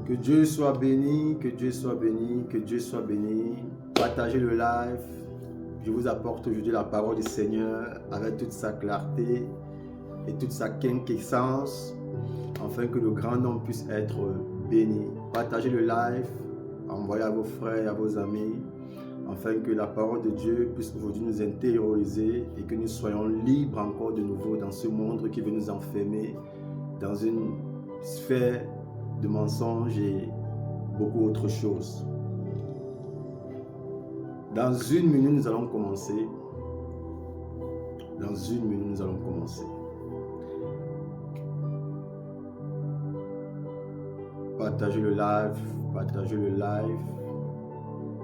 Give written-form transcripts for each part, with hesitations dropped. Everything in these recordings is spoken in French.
Que Dieu soit béni, que Dieu soit béni, que Dieu soit béni. Partagez le live. Je vous apporte aujourd'hui la parole du Seigneur avec toute sa clarté et toute sa quinquessence, afin que le grand nombre puisse être béni. Partagez le live, envoyez à vos frères et à vos amis, afin que la parole de Dieu puisse aujourd'hui nous intérioriser et que nous soyons libres encore de nouveau dans ce monde qui veut nous enfermer dans une sphère de mensonges et beaucoup autre chose. Dans une minute, nous allons commencer. Dans une minute, nous allons commencer. Partagez le live,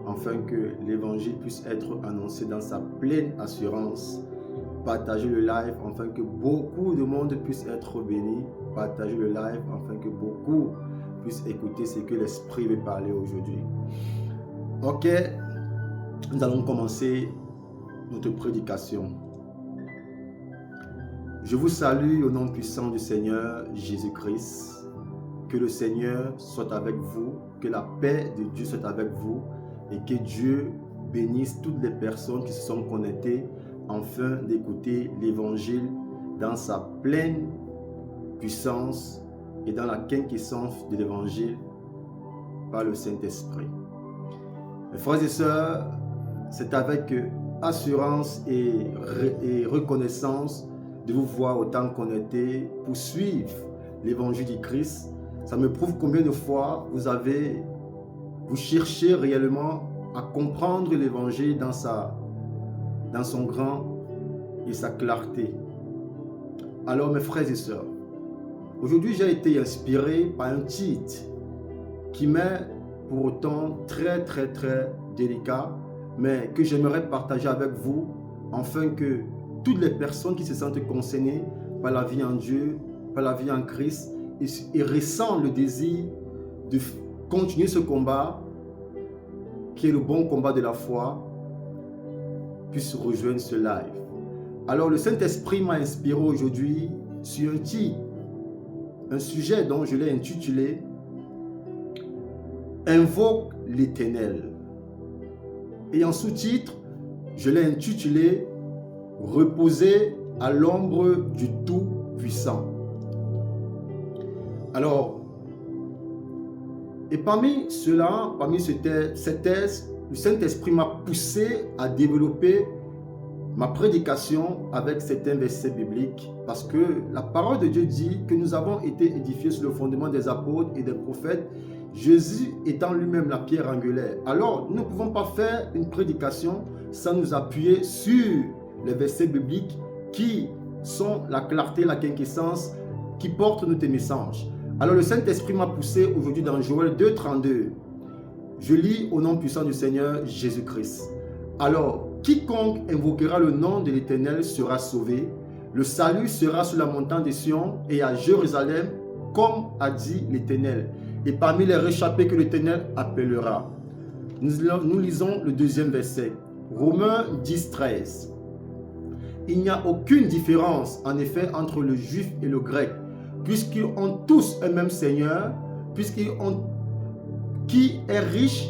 afin que l'évangile puisse être annoncé dans sa pleine assurance. Partagez le live afin que beaucoup de monde puisse être béni. Partagez le live afin que beaucoup puissent écouter ce que l'Esprit veut parler aujourd'hui. Ok, nous allons commencer notre prédication. Je vous salue au nom puissant du Seigneur Jésus-Christ. Que le Seigneur soit avec vous, que la paix de Dieu soit avec vous et que Dieu bénisse toutes les personnes qui se sont connectées afin d'écouter l'évangile dans sa pleine puissance et dans la quinquessence de l'évangile par le Saint-Esprit. Mes frères et sœurs, c'est avec assurance et reconnaissance de vous voir autant connectés pour suivre l'évangile du Christ. Ça me prouve combien de fois vous cherchez réellement à comprendre l'évangile dans son grand et sa clarté. Alors mes frères et sœurs, aujourd'hui j'ai été inspiré par un titre qui m'est pour autant très délicat, mais que j'aimerais partager avec vous, afin que toutes les personnes qui se sentent concernées par la vie en Dieu, par la vie en Christ, et ressentent le désir de continuer ce combat, qui est le bon combat de la foi, puissent rejoindre ce live. Alors le Saint-Esprit m'a inspiré aujourd'hui sur un sujet dont je l'ai intitulé « Invoque l'Éternel ». Et en sous-titre, je l'ai intitulé « Reposer à l'ombre du Tout-Puissant ». Alors, et parmi cette thèse, le Saint-Esprit m'a poussé à développer ma prédication avec certains versets bibliques, parce que la parole de Dieu dit que nous avons été édifiés sur le fondement des apôtres et des prophètes, Jésus étant lui-même la pierre angulaire. Alors, nous ne pouvons pas faire une prédication sans nous appuyer sur les versets bibliques qui sont la clarté, la quinquessence, qui portent notre message. Alors, le Saint-Esprit m'a poussé aujourd'hui dans Joël 2,32. Je lis au nom puissant du Seigneur Jésus-Christ. Alors, quiconque invoquera le nom de l'Éternel sera sauvé. Le salut sera sur la montagne de Sion et à Jérusalem, comme a dit l'Éternel. Et parmi les réchappés que l'Éternel appellera. Nous lisons le deuxième verset. Romains 10,13. Il n'y a aucune différence, en effet, entre le juif et le grec, puisqu'ils ont tous un même Seigneur, qui est riche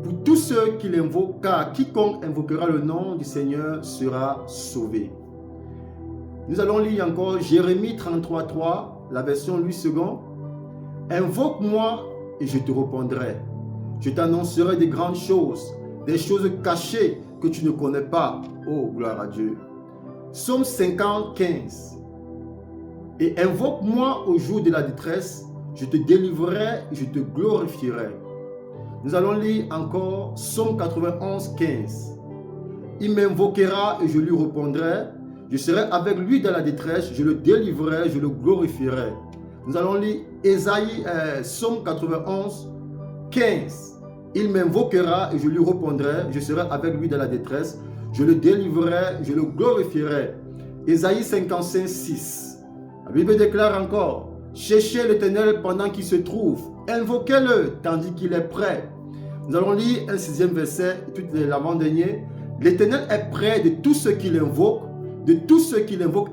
pour tous ceux qui l'invoquent, car quiconque invoquera le nom du Seigneur sera sauvé. Nous allons lire encore Jérémie 33,3, la version Louis II. Invoque-moi et je te répondrai. Je t'annoncerai des grandes choses, des choses cachées que tu ne connais pas. Oh, gloire à Dieu. Psaume 50,15. Et invoque-moi au jour de la détresse, je te délivrerai et je te glorifierai. Nous allons lire encore Psaume 91,15. Il m'invoquera et je lui répondrai. Je serai avec lui dans la détresse, je le délivrerai, je le glorifierai. Nous allons lire Psaume 91,15. Il m'invoquera et je lui répondrai. Je serai avec lui dans la détresse, je le délivrerai, je le glorifierai. Ésaïe 55,6. La Bible déclare encore, cherchez l'Éternel pendant qu'il se trouve, invoquez-le tandis qu'il est prêt. Nous allons lire un 6e verset, tout l'avant-dernier. L'Éternel est près de tous ceux qui l'invoquent,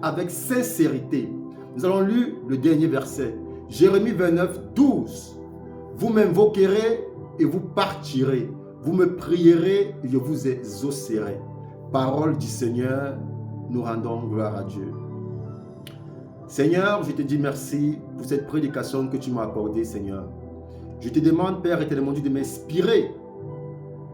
avec sincérité. Nous allons lire le dernier verset, Jérémie 29, 12. Vous m'invoquerez et vous partirez. Vous me prierez et je vous exaucerai. Parole du Seigneur, nous rendons gloire à Dieu. Seigneur, je te dis merci pour cette prédication que tu m'as accordée, Seigneur. Je te demande, Père éternel, de m'inspirer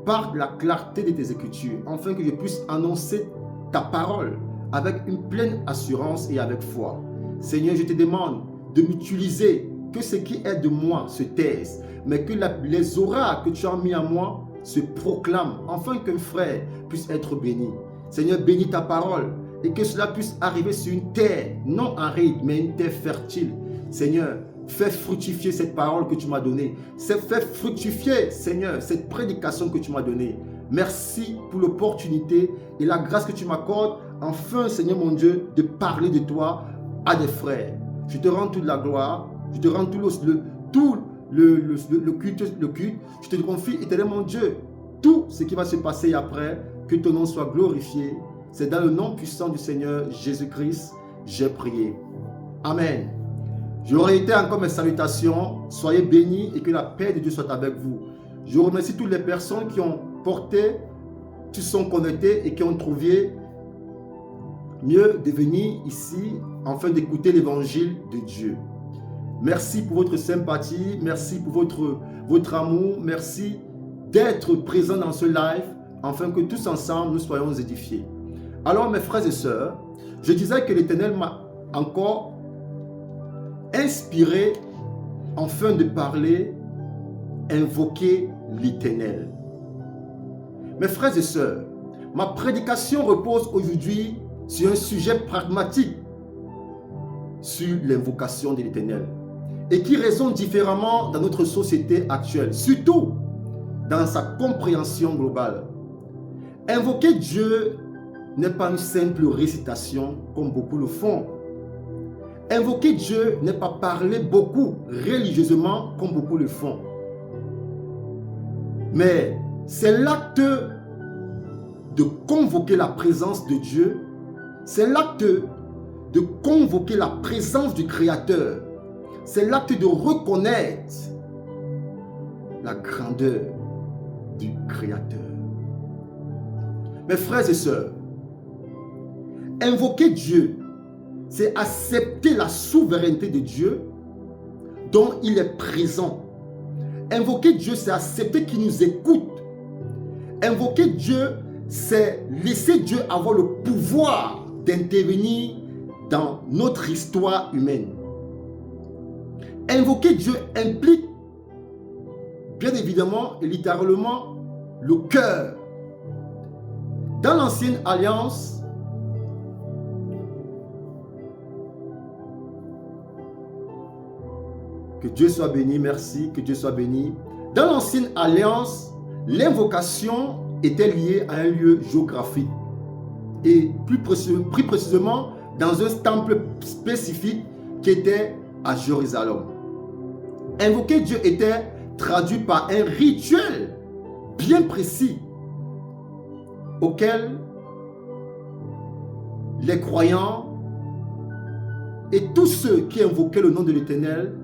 par la clarté de tes Écritures, afin que je puisse annoncer ta parole avec une pleine assurance et avec foi. Seigneur, je te demande de m'utiliser, que ce qui est de moi se taise, mais que les oracles que tu as mis en moi se proclament, afin qu'un frère puisse être béni. Seigneur, bénis ta parole et que cela puisse arriver sur une terre non aride, mais une terre fertile. Seigneur, fais fructifier cette parole que tu m'as donnée. Fais fructifier, Seigneur, cette prédication que tu m'as donnée. Merci pour l'opportunité et la grâce que tu m'accordes, enfin, Seigneur mon Dieu, de parler de toi à des frères. Je te rends toute la gloire, je te rends tout le culte. Je te confie, éternel mon Dieu, tout ce qui va se passer après, que ton nom soit glorifié. C'est dans le nom puissant du Seigneur Jésus-Christ, j'ai prié. Amen. Je réitère encore mes salutations. Soyez bénis et que la paix de Dieu soit avec vous. Je remercie toutes les personnes qui ont porté, qui sont connectées et qui ont trouvé mieux de venir ici afin d'écouter l'évangile de Dieu. Merci pour votre sympathie, merci pour votre amour, merci d'être présent dans ce live afin que tous ensemble nous soyons édifiés. Alors mes frères et sœurs, je disais que l'Éternel m'a encore inspiré afin de parler, invoquer l'Éternel. Mes frères et sœurs, ma prédication repose aujourd'hui sur un sujet pragmatique, sur l'invocation de l'Éternel, et qui résonne différemment dans notre société actuelle, surtout dans sa compréhension globale. Invoquer Dieu n'est pas une simple récitation comme beaucoup le font. Invoquer Dieu n'est pas parler beaucoup religieusement comme beaucoup le font. Mais c'est l'acte de convoquer la présence de Dieu, c'est l'acte de convoquer la présence du Créateur, c'est l'acte de reconnaître la grandeur du Créateur. Mes frères et sœurs, invoquer Dieu, c'est accepter la souveraineté de Dieu dont il est présent. Invoquer Dieu, c'est accepter qu'il nous écoute. Invoquer Dieu, c'est laisser Dieu avoir le pouvoir d'intervenir dans notre histoire humaine. Invoquer Dieu implique, bien évidemment et littéralement, le cœur. Dans l'ancienne alliance, que Dieu soit béni, merci, que Dieu soit béni. Dans l'ancienne alliance, l'invocation était liée à un lieu géographique et plus précisément dans un temple spécifique qui était à Jérusalem. Invoquer Dieu était traduit par un rituel bien précis auquel les croyants et tous ceux qui invoquaient le nom de l'Éternel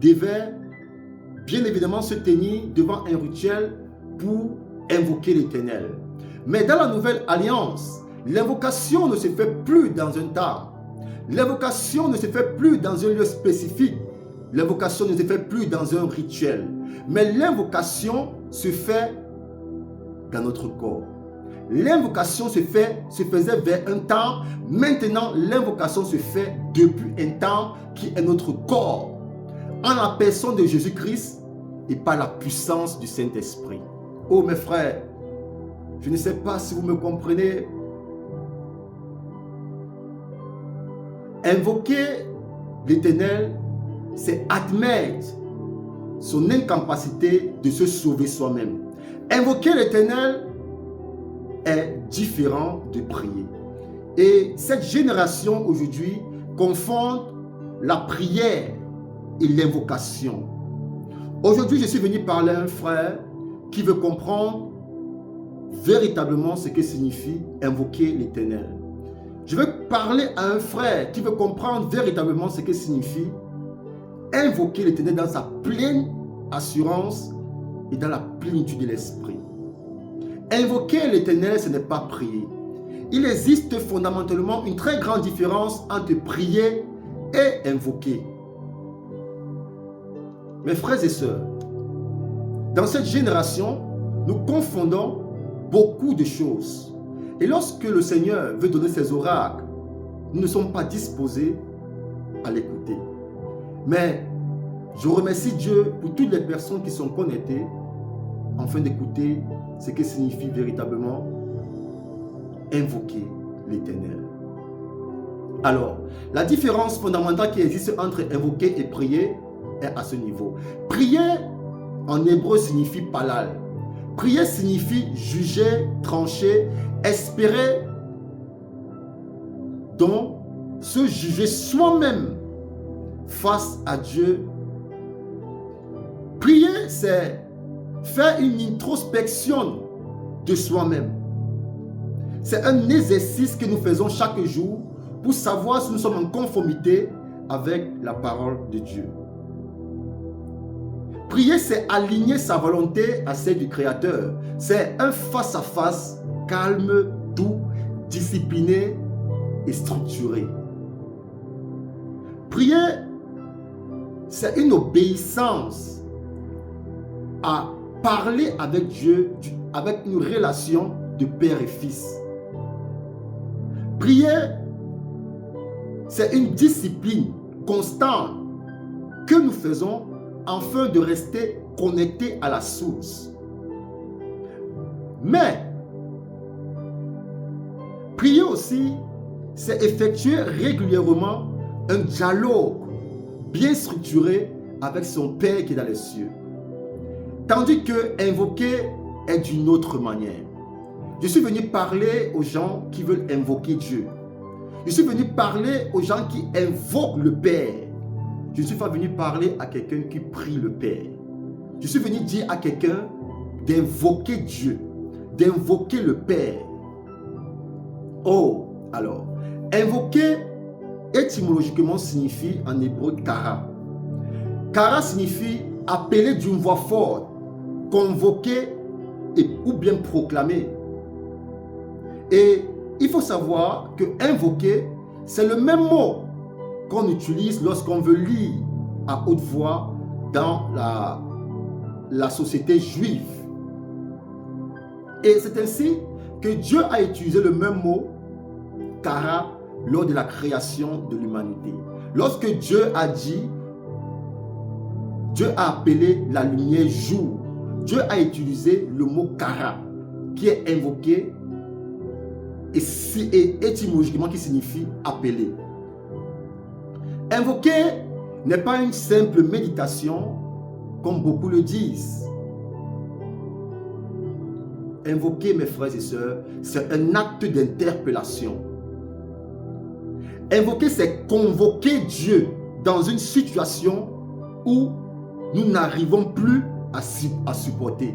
devaient bien évidemment se tenir devant un rituel pour invoquer l'Éternel. Mais dans la nouvelle alliance, l'invocation ne se fait plus dans un temple. L'invocation ne se fait plus dans un lieu spécifique. L'invocation ne se fait plus dans un rituel. Mais l'invocation se fait dans notre corps. L'invocation se faisait vers un temple. Maintenant, l'invocation se fait depuis un temple qui est notre corps, en la personne de Jésus-Christ et par la puissance du Saint-Esprit. Oh mes frères, je ne sais pas si vous me comprenez. Invoquer l'Éternel, c'est admettre son incapacité de se sauver soi-même. Invoquer l'Éternel est différent de prier. Et cette génération aujourd'hui confond la prière et l'invocation. Aujourd'hui, je suis venu parler à un frère qui veut comprendre véritablement ce que signifie invoquer l'Éternel. Je veux parler à un frère qui veut comprendre véritablement ce que signifie invoquer l'Éternel dans sa pleine assurance et dans la plénitude de l'esprit. Invoquer l'Éternel, ce n'est pas prier. Il existe fondamentalement une très grande différence entre prier et invoquer. Mes frères et sœurs, dans cette génération, nous confondons beaucoup de choses. Et lorsque le Seigneur veut donner ses oracles, nous ne sommes pas disposés à l'écouter. Mais je remercie Dieu pour toutes les personnes qui sont connectées afin d'écouter ce que signifie véritablement invoquer l'Éternel. Alors, la différence fondamentale qui existe entre invoquer et prier est à ce niveau. Prier en hébreu signifie palal. Prier signifie juger, trancher, espérer, donc se juger soi-même face à Dieu. Prier, c'est faire une introspection de soi-même. C'est un exercice que nous faisons chaque jour pour savoir si nous sommes en conformité avec la parole de Dieu. Prier, c'est aligner sa volonté à celle du Créateur. C'est un face-à-face calme, doux, discipliné et structuré. Prier, c'est une obéissance à parler avec Dieu, avec une relation de père et fils. Prier, c'est une discipline constante que nous faisons afin de rester connectés à la source. Mais, prier aussi, c'est effectuer régulièrement un dialogue bien structuré avec son Père qui est dans les cieux. Tandis que invoquer est d'une autre manière. Je suis venu parler aux gens qui veulent invoquer Dieu. Je suis venu parler aux gens qui invoquent le Père. Je ne suis pas venu parler à quelqu'un qui prie le Père. Je suis venu dire à quelqu'un d'invoquer Dieu, d'invoquer le Père. Oh, alors, invoquer étymologiquement signifie en hébreu kara. Kara signifie appeler d'une voix forte, convoquer ou bien proclamer. Et il faut savoir que invoquer, c'est le même mot qu'on utilise lorsqu'on veut lire à haute voix dans la société juive. Et c'est ainsi que Dieu a utilisé le même mot, kara, lors de la création de l'humanité. Lorsque Dieu a dit, Dieu a appelé la lumière jour, Dieu a utilisé le mot kara, qui est invoqué et étymologiquement qui signifie appeler. Invoquer n'est pas une simple méditation, comme beaucoup le disent. Invoquer, mes frères et sœurs, c'est un acte d'interpellation. Invoquer, c'est convoquer Dieu dans une situation où nous n'arrivons plus à supporter.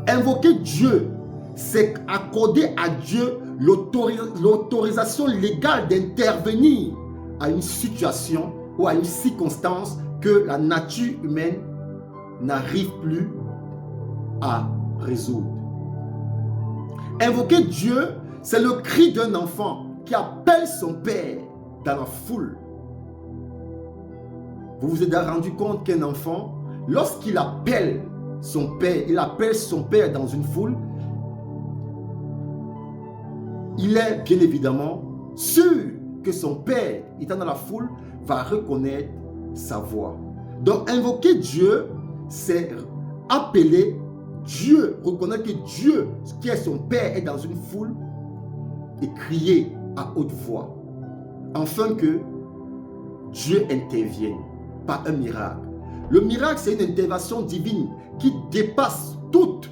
Invoquer Dieu, c'est accorder à Dieu l'autorisation légale d'intervenir à une situation ou à une circonstance que la nature humaine n'arrive plus à résoudre. Invoquer Dieu, c'est le cri d'un enfant qui appelle son père dans la foule. Vous vous êtes rendu compte qu'un enfant, lorsqu'il appelle son père, il appelle son père dans une foule, il est bien évidemment sûr que son père, étant dans la foule, va reconnaître sa voix. Donc invoquer Dieu, c'est appeler Dieu, reconnaître que Dieu, qui est son père, est dans une foule et crier à haute voix, afin que Dieu intervienne par un miracle. Le miracle, c'est une intervention divine qui dépasse toute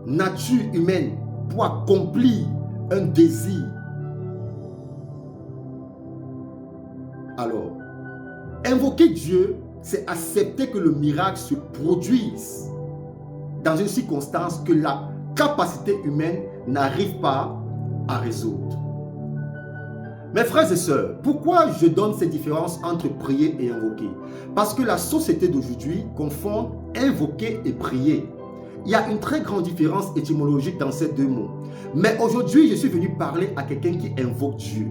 nature humaine pour accomplir un désir. Alors, invoquer Dieu, c'est accepter que le miracle se produise dans une circonstance que la capacité humaine n'arrive pas à résoudre. Mes frères et sœurs, pourquoi je donne cette différence entre prier et invoquer? Parce que la société d'aujourd'hui confond invoquer et prier. Il y a une très grande différence étymologique dans ces deux mots. Mais aujourd'hui, je suis venu parler à quelqu'un qui invoque Dieu.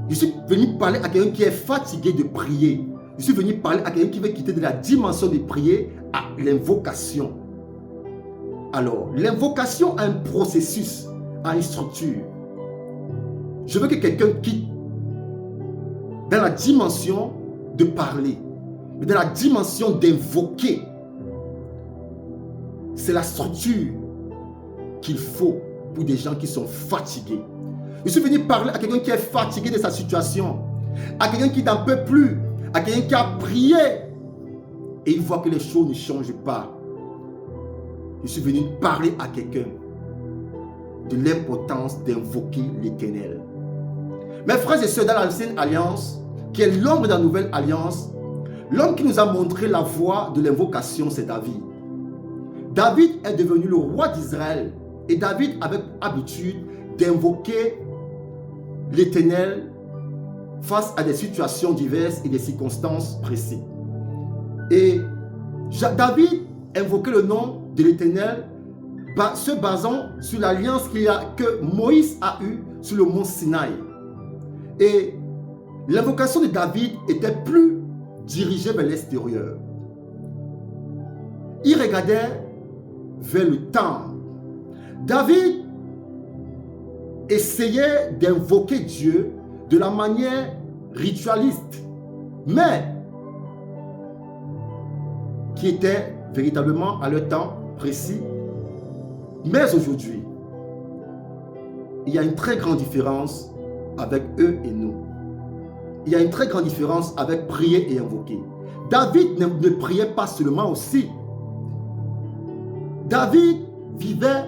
Je suis venu parler à quelqu'un qui est fatigué de prier. Je suis venu parler à quelqu'un qui veut quitter de la dimension de prier à l'invocation. Alors, l'invocation a un processus, a une structure. Je veux que quelqu'un quitte dans la dimension de parler, mais dans la dimension d'invoquer. C'est la structure qu'il faut pour des gens qui sont fatigués. Je suis venu parler à quelqu'un qui est fatigué de sa situation, à quelqu'un qui n'en peut plus, à quelqu'un qui a prié et il voit que les choses ne changent pas. Je suis venu parler à quelqu'un de l'importance d'invoquer l'Éternel. Mes frères et sœurs, dans l'ancienne alliance, qui est l'ombre de la nouvelle alliance, l'homme qui nous a montré la voie de l'invocation, c'est David. David est devenu le roi d'Israël et David avait habitude d'invoquer l'Éternel face à des situations diverses et des circonstances précises. Et David invoquait le nom de l'Éternel se basant sur l'alliance que Moïse a eue sur le mont Sinaï. Et l'invocation de David était plus dirigée vers l'extérieur. Il regardait vers le temple. David essayait d'invoquer Dieu de la manière ritualiste, mais qui était véritablement à leur temps précis. Mais aujourd'hui, il y a une très grande différence avec eux et nous. Il y a une très grande différence avec prier et invoquer. David ne priait pas seulement aussi. David vivait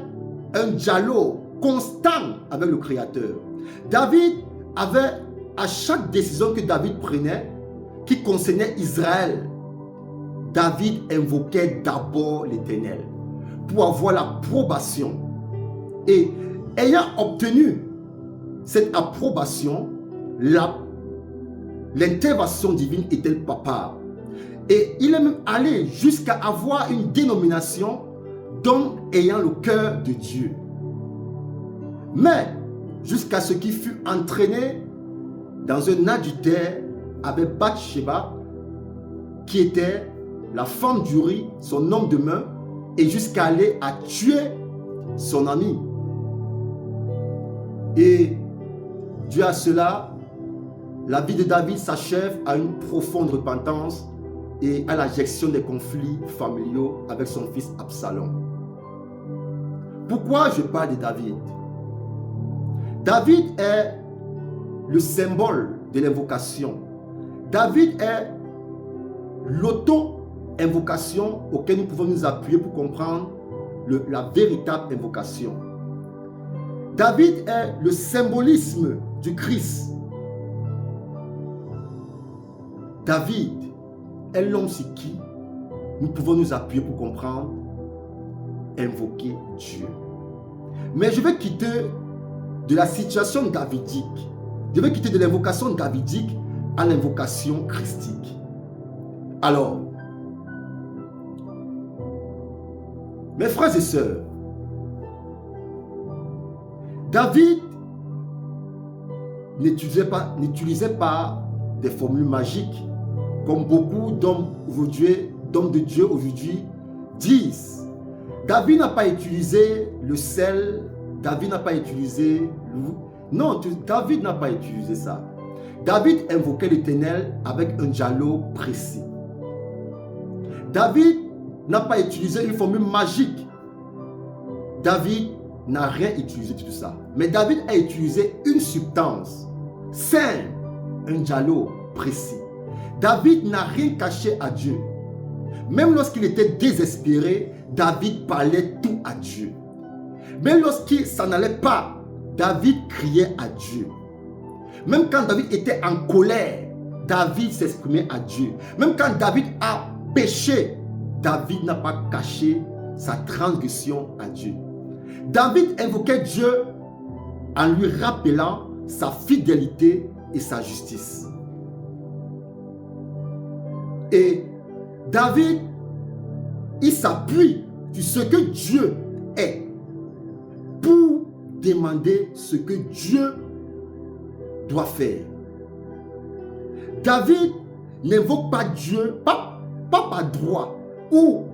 un dialogue constant avec le Créateur. David avait, à chaque décision que David prenait, qui concernait Israël, David invoquait d'abord l'Éternel pour avoir l'approbation. Et ayant obtenu cette approbation, l'intervention divine était palpable. Et il est même allé jusqu'à avoir une dénomination d'homme ayant le cœur de Dieu. Mais jusqu'à ce qu'il fût entraîné dans un adultère avec Bathsheba, qui était la femme d'Uri, son homme de main, et jusqu'à aller à tuer son ami. Et dû à cela, la vie de David s'achève à une profonde repentance et à la gestion des conflits familiaux avec son fils Absalom. Pourquoi je parle de David? David est le symbole de l'invocation. David est l'auto-invocation auquel nous pouvons nous appuyer pour comprendre la véritable invocation. David est le symbolisme du Christ. David est l'homme sur qui nous pouvons nous appuyer pour comprendre, invoquer Dieu. Mais je vais quitter de la situation davidique. Je vais quitter de l'invocation davidique à l'invocation christique. Alors, mes frères et sœurs, David n'utilisait pas des formules magiques comme beaucoup d'hommes de Dieu aujourd'hui disent. David n'a pas utilisé le sel, David n'a pas utilisé non, David n'a pas utilisé ça. David invoquait l'Éternel avec un dialogue précis. David n'a pas utilisé une formule magique. David n'a rien utilisé de tout ça. Mais David a utilisé une substance saine, un dialogue précis. David n'a rien caché à Dieu. Même lorsqu'il était désespéré, David parlait tout à Dieu. Même lorsqu'il s'en allait pas, David criait à Dieu. Même quand David était en colère, David s'exprimait à Dieu. Même quand David a péché, David n'a pas caché sa transgression à Dieu. David invoquait Dieu en lui rappelant sa fidélité et sa justice. Et David, il s'appuie sur ce que Dieu est pour demander ce que Dieu doit faire. David n'invoque pas Dieu, pas par droit ou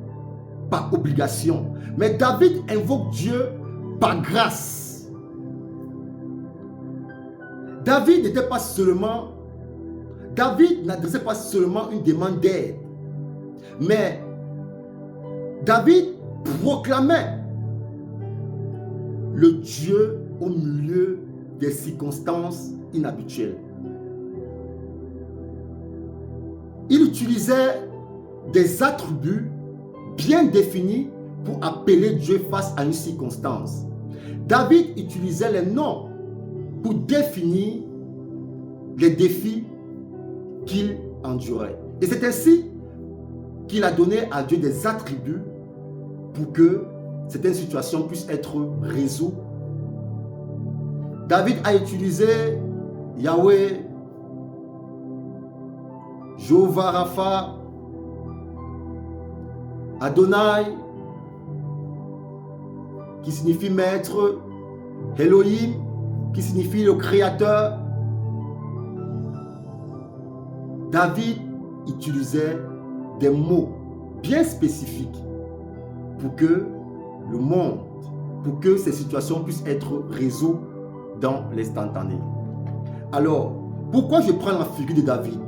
par obligation, mais David invoque Dieu par grâce. David n'adressait pas seulement une demande d'aide, mais David proclamait le Dieu au milieu des circonstances inhabituelles. Il utilisait des attributs bien définis pour appeler Dieu face à une circonstance. David utilisait les noms pour définir les défis qu'il endurait. Et c'est ainsi qu'il a donné à Dieu des attributs pour que certaines situations puissent être résolues. David a utilisé Yahweh, Jéhovah Rapha, Adonai, qui signifie maître, Elohim, qui signifie le créateur. David utilisait des mots bien spécifiques pour que le monde, pour que ces situations puissent être résolues dans l'instantané. Alors, pourquoi je prends la figure de David?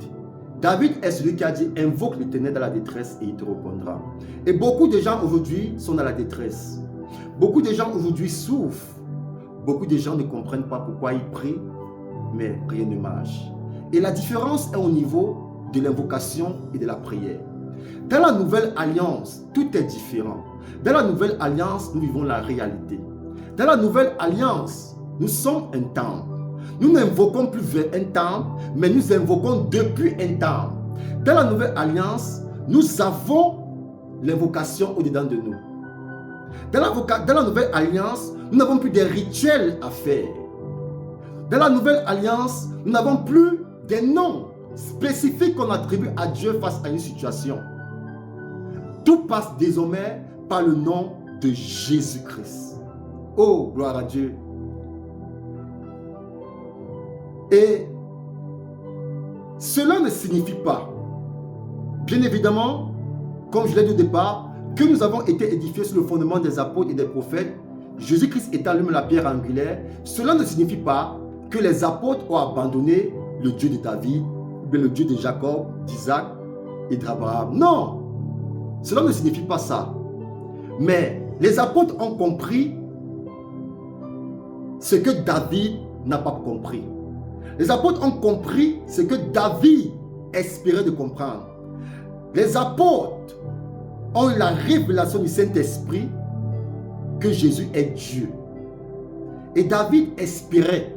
David est celui qui a dit « Invoque l'Éternel dans la détresse et il te répondra ». Et beaucoup de gens aujourd'hui sont dans la détresse. Beaucoup de gens aujourd'hui souffrent. Beaucoup de gens ne comprennent pas pourquoi ils prient, mais rien ne marche. Et la différence est au niveau de l'invocation et de la prière. Dans la nouvelle alliance, tout est différent. Dans la nouvelle alliance, nous vivons la réalité. Dans la nouvelle alliance, nous sommes un temple. Nous n'invoquons plus vers un temple, mais nous invoquons depuis un temple. Dans la nouvelle alliance, nous avons l'invocation au-dedans de nous. Dans la nouvelle alliance, nous n'avons plus des rituels à faire. Dans la nouvelle alliance, nous n'avons plus des noms spécifiques qu'on attribue à Dieu face à une situation. Tout passe désormais par le nom de Jésus-Christ. Oh, gloire à Dieu. Et cela ne signifie pas, bien évidemment, comme je l'ai dit au départ, que nous avons été édifiés sur le fondement des apôtres et des prophètes, Jésus-Christ étant lui-même la pierre angulaire. Cela ne signifie pas que les apôtres ont abandonné le Dieu de David, ou le Dieu de Jacob, d'Isaac et d'Abraham. Non, cela ne signifie pas ça. Mais les apôtres ont compris ce que David n'a pas compris. Les apôtres ont compris ce que David espérait de comprendre. Les apôtres ont eu la révélation du Saint-Esprit que Jésus est Dieu. Et David espérait.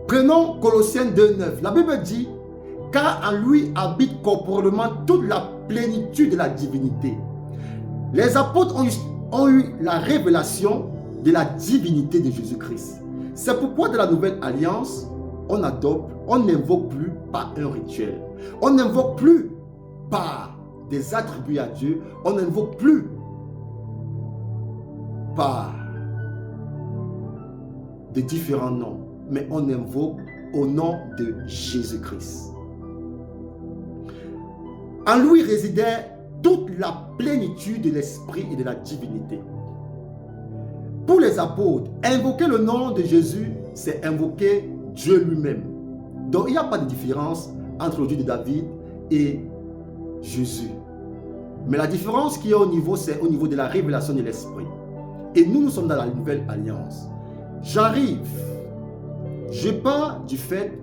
Prenons Colossiens 2,9. La Bible dit, car en lui habite corporellement toute la plénitude de la divinité. Les apôtres ont eu la révélation de la divinité de Jésus-Christ. C'est pourquoi dans la nouvelle alliance, on n'invoque plus par un rituel. On n'invoque plus par des attributs à Dieu. On n'invoque plus par des différents noms. Mais on invoque au nom de Jésus-Christ. En lui résidait toute la plénitude de l'esprit et de la divinité. Pour les apôtres, invoquer le nom de Jésus, c'est invoquer Dieu lui-même. Donc, il n'y a pas de différence entre le Dieu de David et Jésus. Mais la différence qu'il y a au niveau, c'est au niveau de la révélation de l'esprit. Et nous sommes dans la nouvelle alliance. J'arrive. Je pars du fait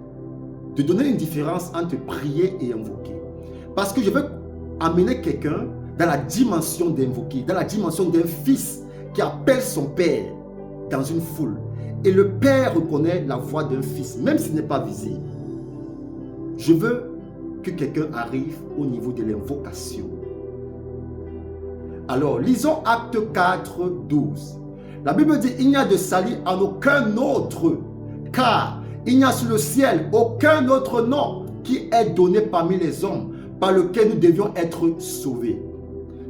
de donner une différence entre prier et invoquer. Parce que je veux amener quelqu'un dans la dimension d'invoquer, dans la dimension d'un fils qui appelle son père dans une foule. Et le père reconnaît la voix d'un fils, même s'il n'est pas visible. Je veux que quelqu'un arrive au niveau de l'invocation. Alors, lisons Acte 4, 12. La Bible dit, il n'y a de salut en aucun autre, car il n'y a sous le ciel aucun autre nom qui est donné parmi les hommes par lequel nous devions être sauvés.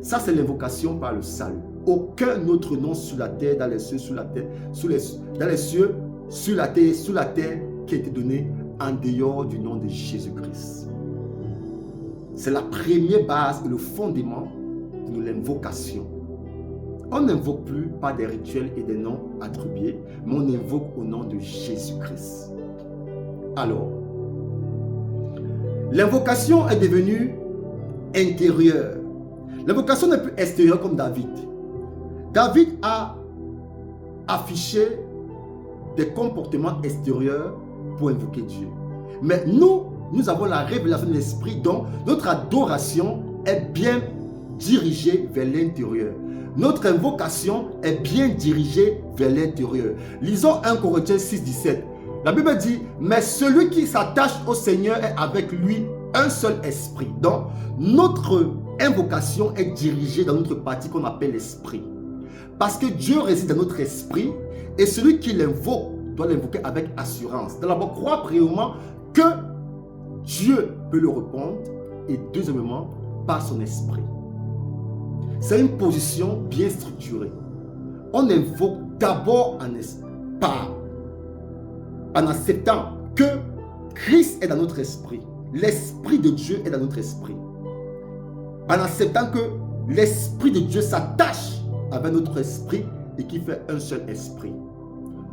Ça, c'est l'invocation par le salut. Aucun autre nom sur la terre, dans les cieux, sur la terre, dans les cieux, sur la terre, qui a été donné en dehors du nom de Jésus-Christ. C'est la première base et le fondement de l'invocation. On n'invoque plus par des rituels et des noms attribués, mais on invoque au nom de Jésus-Christ. Alors, l'invocation est devenue intérieure. L'invocation n'est plus extérieure comme David. David a affiché des comportements extérieurs pour invoquer Dieu. Mais nous avons la révélation de l'Esprit, dont notre adoration est bien dirigée vers l'intérieur. Notre invocation est bien dirigée vers l'intérieur. Lisons 1 Corinthiens 6, 17. La Bible dit, mais celui qui s'attache au Seigneur est avec lui un seul esprit. Donc, notre invocation est dirigée dans notre partie qu'on appelle l'esprit. Parce que Dieu réside dans notre esprit et celui qui l'invoque doit l'invoquer avec assurance. D'abord, croire premièrement que Dieu peut le répondre et deuxièmement, par son esprit. C'est une position bien structurée. On invoque d'abord en acceptant que Christ est dans notre esprit. L'Esprit de Dieu est dans notre esprit. En acceptant que l'Esprit de Dieu s'attache avec notre esprit et qui fait un seul esprit.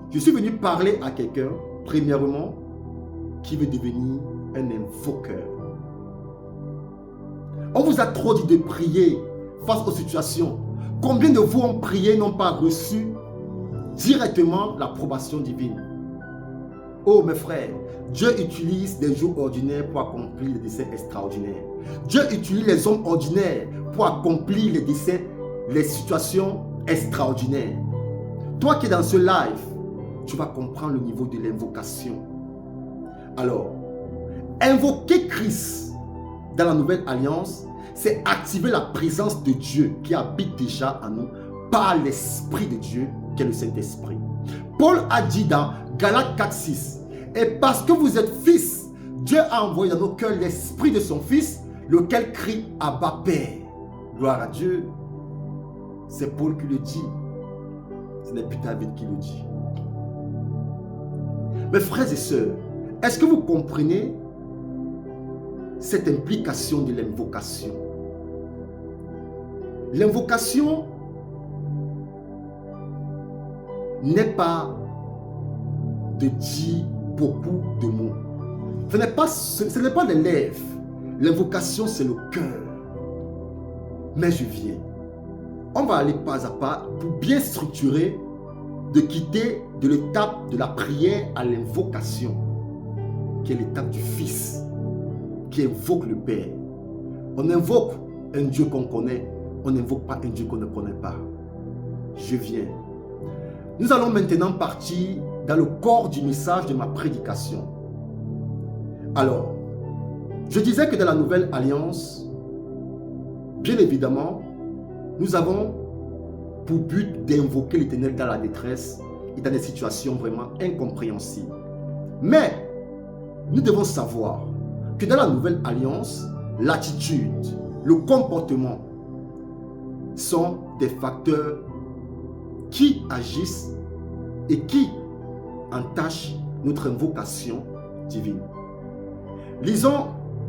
Je suis venu parler à quelqu'un, premièrement, qui veut devenir un invoqueur. On vous a trop dit de prier face aux situations. Combien de vous ont prié n'ont pas reçu directement l'approbation divine? Oh mes frères, Dieu utilise des jours ordinaires pour accomplir les desseins extraordinaires. Dieu utilise les hommes ordinaires pour accomplir les desseins, les situations extraordinaires. Toi qui es dans ce live, tu vas comprendre le niveau de l'invocation. Alors, invoquer Christ dans la nouvelle alliance, c'est activer la présence de Dieu qui habite déjà en nous par l'Esprit de Dieu qui est le Saint-Esprit. Paul a dit dans Galates 4, 6, et parce que vous êtes fils, Dieu a envoyé dans nos cœurs l'Esprit de son Fils, lequel crie Abba Père. Gloire à Dieu. C'est Paul qui le dit. Ce n'est plus David qui le dit. Mes frères et sœurs, est-ce que vous comprenez cette implication de l'invocation? L'invocation n'est pas de dire beaucoup de mots. Ce n'est pas les lèvres. L'invocation, c'est le cœur. Mais je viens. On va aller pas à pas pour bien structurer, de quitter de l'étape de la prière à l'invocation, qui est l'étape du Fils, qui invoque le Père. On invoque un Dieu qu'on connaît, on n'invoque pas un Dieu qu'on ne connaît pas. Je viens. Nous allons maintenant partir dans le corps du message de ma prédication. Alors, je disais que dans la nouvelle alliance, bien évidemment, nous avons pour but d'invoquer l'Éternel dans la détresse et dans des situations vraiment incompréhensibles. Mais, nous devons savoir que dans la nouvelle alliance, l'attitude, le comportement sont des facteurs qui agissent et qui entachent notre invocation divine. Lisons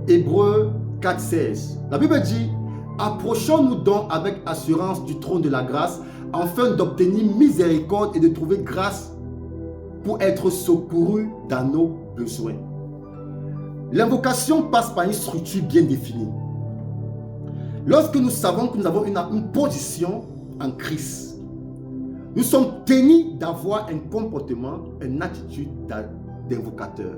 Hébreux 4,16. La Bible dit, approchons-nous donc avec assurance du trône de la grâce, afin d'obtenir miséricorde et de trouver grâce pour être secourus dans nos besoins. L'invocation passe par une structure bien définie. Lorsque nous savons que nous avons une position en Christ, nous sommes tenus d'avoir un comportement, une attitude d'invocateur.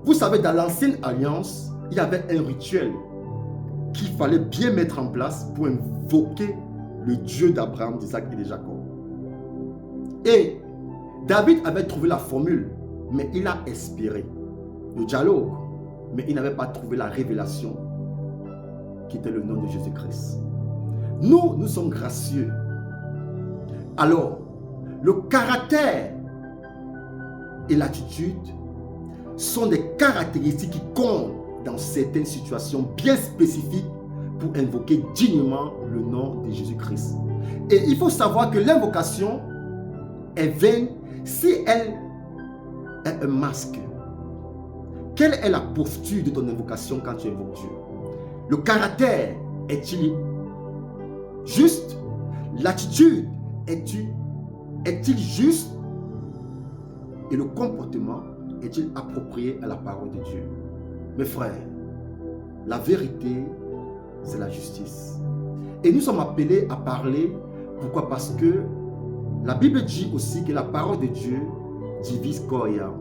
Vous savez, dans l'ancienne alliance, il y avait un rituel qu'il fallait bien mettre en place pour invoquer le Dieu d'Abraham, d'Isaac et de Jacob. Et David avait trouvé la formule, mais il a espéré le dialogue, mais il n'avait pas trouvé la révélation qui était le nom de Jésus-Christ. Nous sommes gracieux. Alors, le caractère et l'attitude sont des caractéristiques qui comptent dans certaines situations bien spécifiques pour invoquer dignement le nom de Jésus-Christ. Et il faut savoir que l'invocation est vaine si elle est un masque. Quelle est la posture de ton invocation quand tu invoques Dieu? Le caractère est-il juste? L'attitude est-il juste? Et le comportement est-il approprié à la parole de Dieu? Mes frères, la vérité, c'est la justice. Et nous sommes appelés à parler. Pourquoi? Parce que la Bible dit aussi que la parole de Dieu divise corps et âme,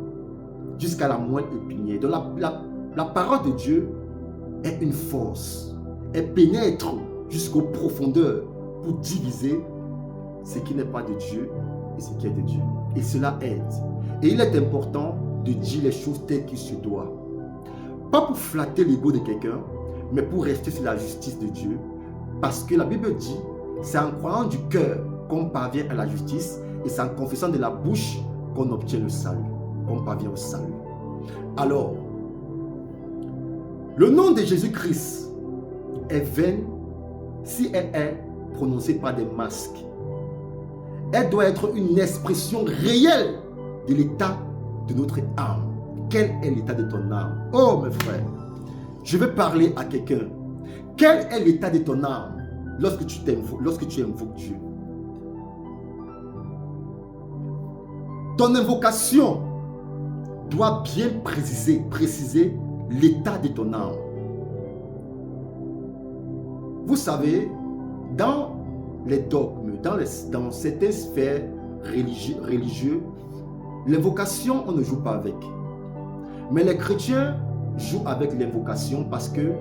jusqu'à la moelle épinière. Donc la parole de Dieu est une force. Elle pénètre jusqu'aux profondeurs pour diviser ce qui n'est pas de Dieu et ce qui est de Dieu. Et cela aide. Et il est important de dire les choses telles qu'il se doit. Pas pour flatter l'ego de quelqu'un, mais pour rester sur la justice de Dieu. Parce que la Bible dit, c'est en croyant du cœur qu'on parvient à la justice et c'est en confessant de la bouche qu'on obtient le salut, qu'on parvient au salut. Alors, le nom de Jésus-Christ est vain si elle est prononcée par des masques. Elle doit être une expression réelle de l'état de notre âme. Quel est l'état de ton âme? Oh mes frères, je vais parler à quelqu'un. Quel est l'état de ton âme lorsque tu invoques Dieu? Ton invocation doit bien préciser l'état de ton âme. Vous savez, dans les dogmes, dans certaines sphères religieuses, l'invocation, on ne joue pas avec. Mais les chrétiens jouent avec l'invocation parce que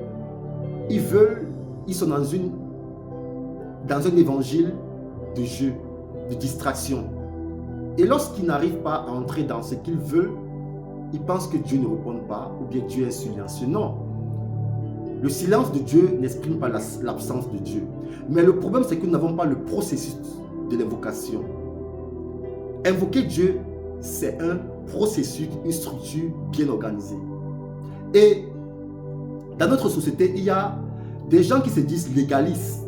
ils sont dans un évangile de jeu, de distraction. Et lorsqu'ils n'arrivent pas à entrer dans ce qu'ils veulent, ils pensent que Dieu ne répond pas ou bien Dieu est silencieux. Non. Le silence de Dieu n'exprime pas l'absence de Dieu. Mais le problème, c'est que nous n'avons pas le processus de l'invocation. Invoquer Dieu, c'est un processus, une structure bien organisée. Et dans notre société, il y a des gens qui se disent légalistes,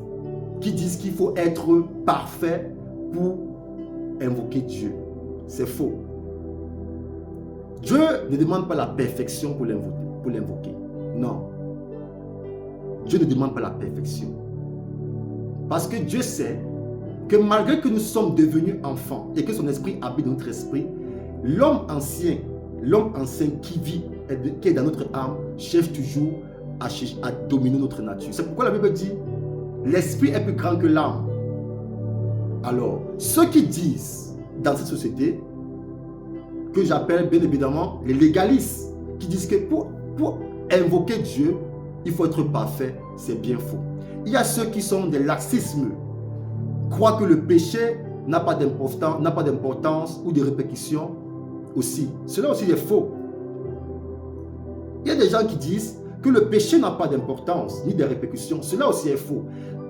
qui disent qu'il faut être parfait pour invoquer Dieu. C'est faux. Dieu ne demande pas la perfection pour l'invoquer. Non. Dieu ne demande pas la perfection. Parce que Dieu sait que malgré que nous sommes devenus enfants et que son esprit habite dans notre esprit, l'homme ancien qui vit, qui est dans notre âme, cherche toujours à dominer notre nature. C'est pourquoi la Bible dit, l'esprit est plus grand que l'âme. Alors, ceux qui disent dans cette société, que j'appelle bien évidemment les légalistes, qui disent que pour invoquer Dieu, il faut être parfait, c'est bien faux. Il y a ceux qui sont des laxismes, croient que le péché n'a pas d'importance ou de répercussions aussi. Cela aussi est faux. Il y a des gens qui disent que le péché n'a pas d'importance ni de répercussions. Cela aussi est faux.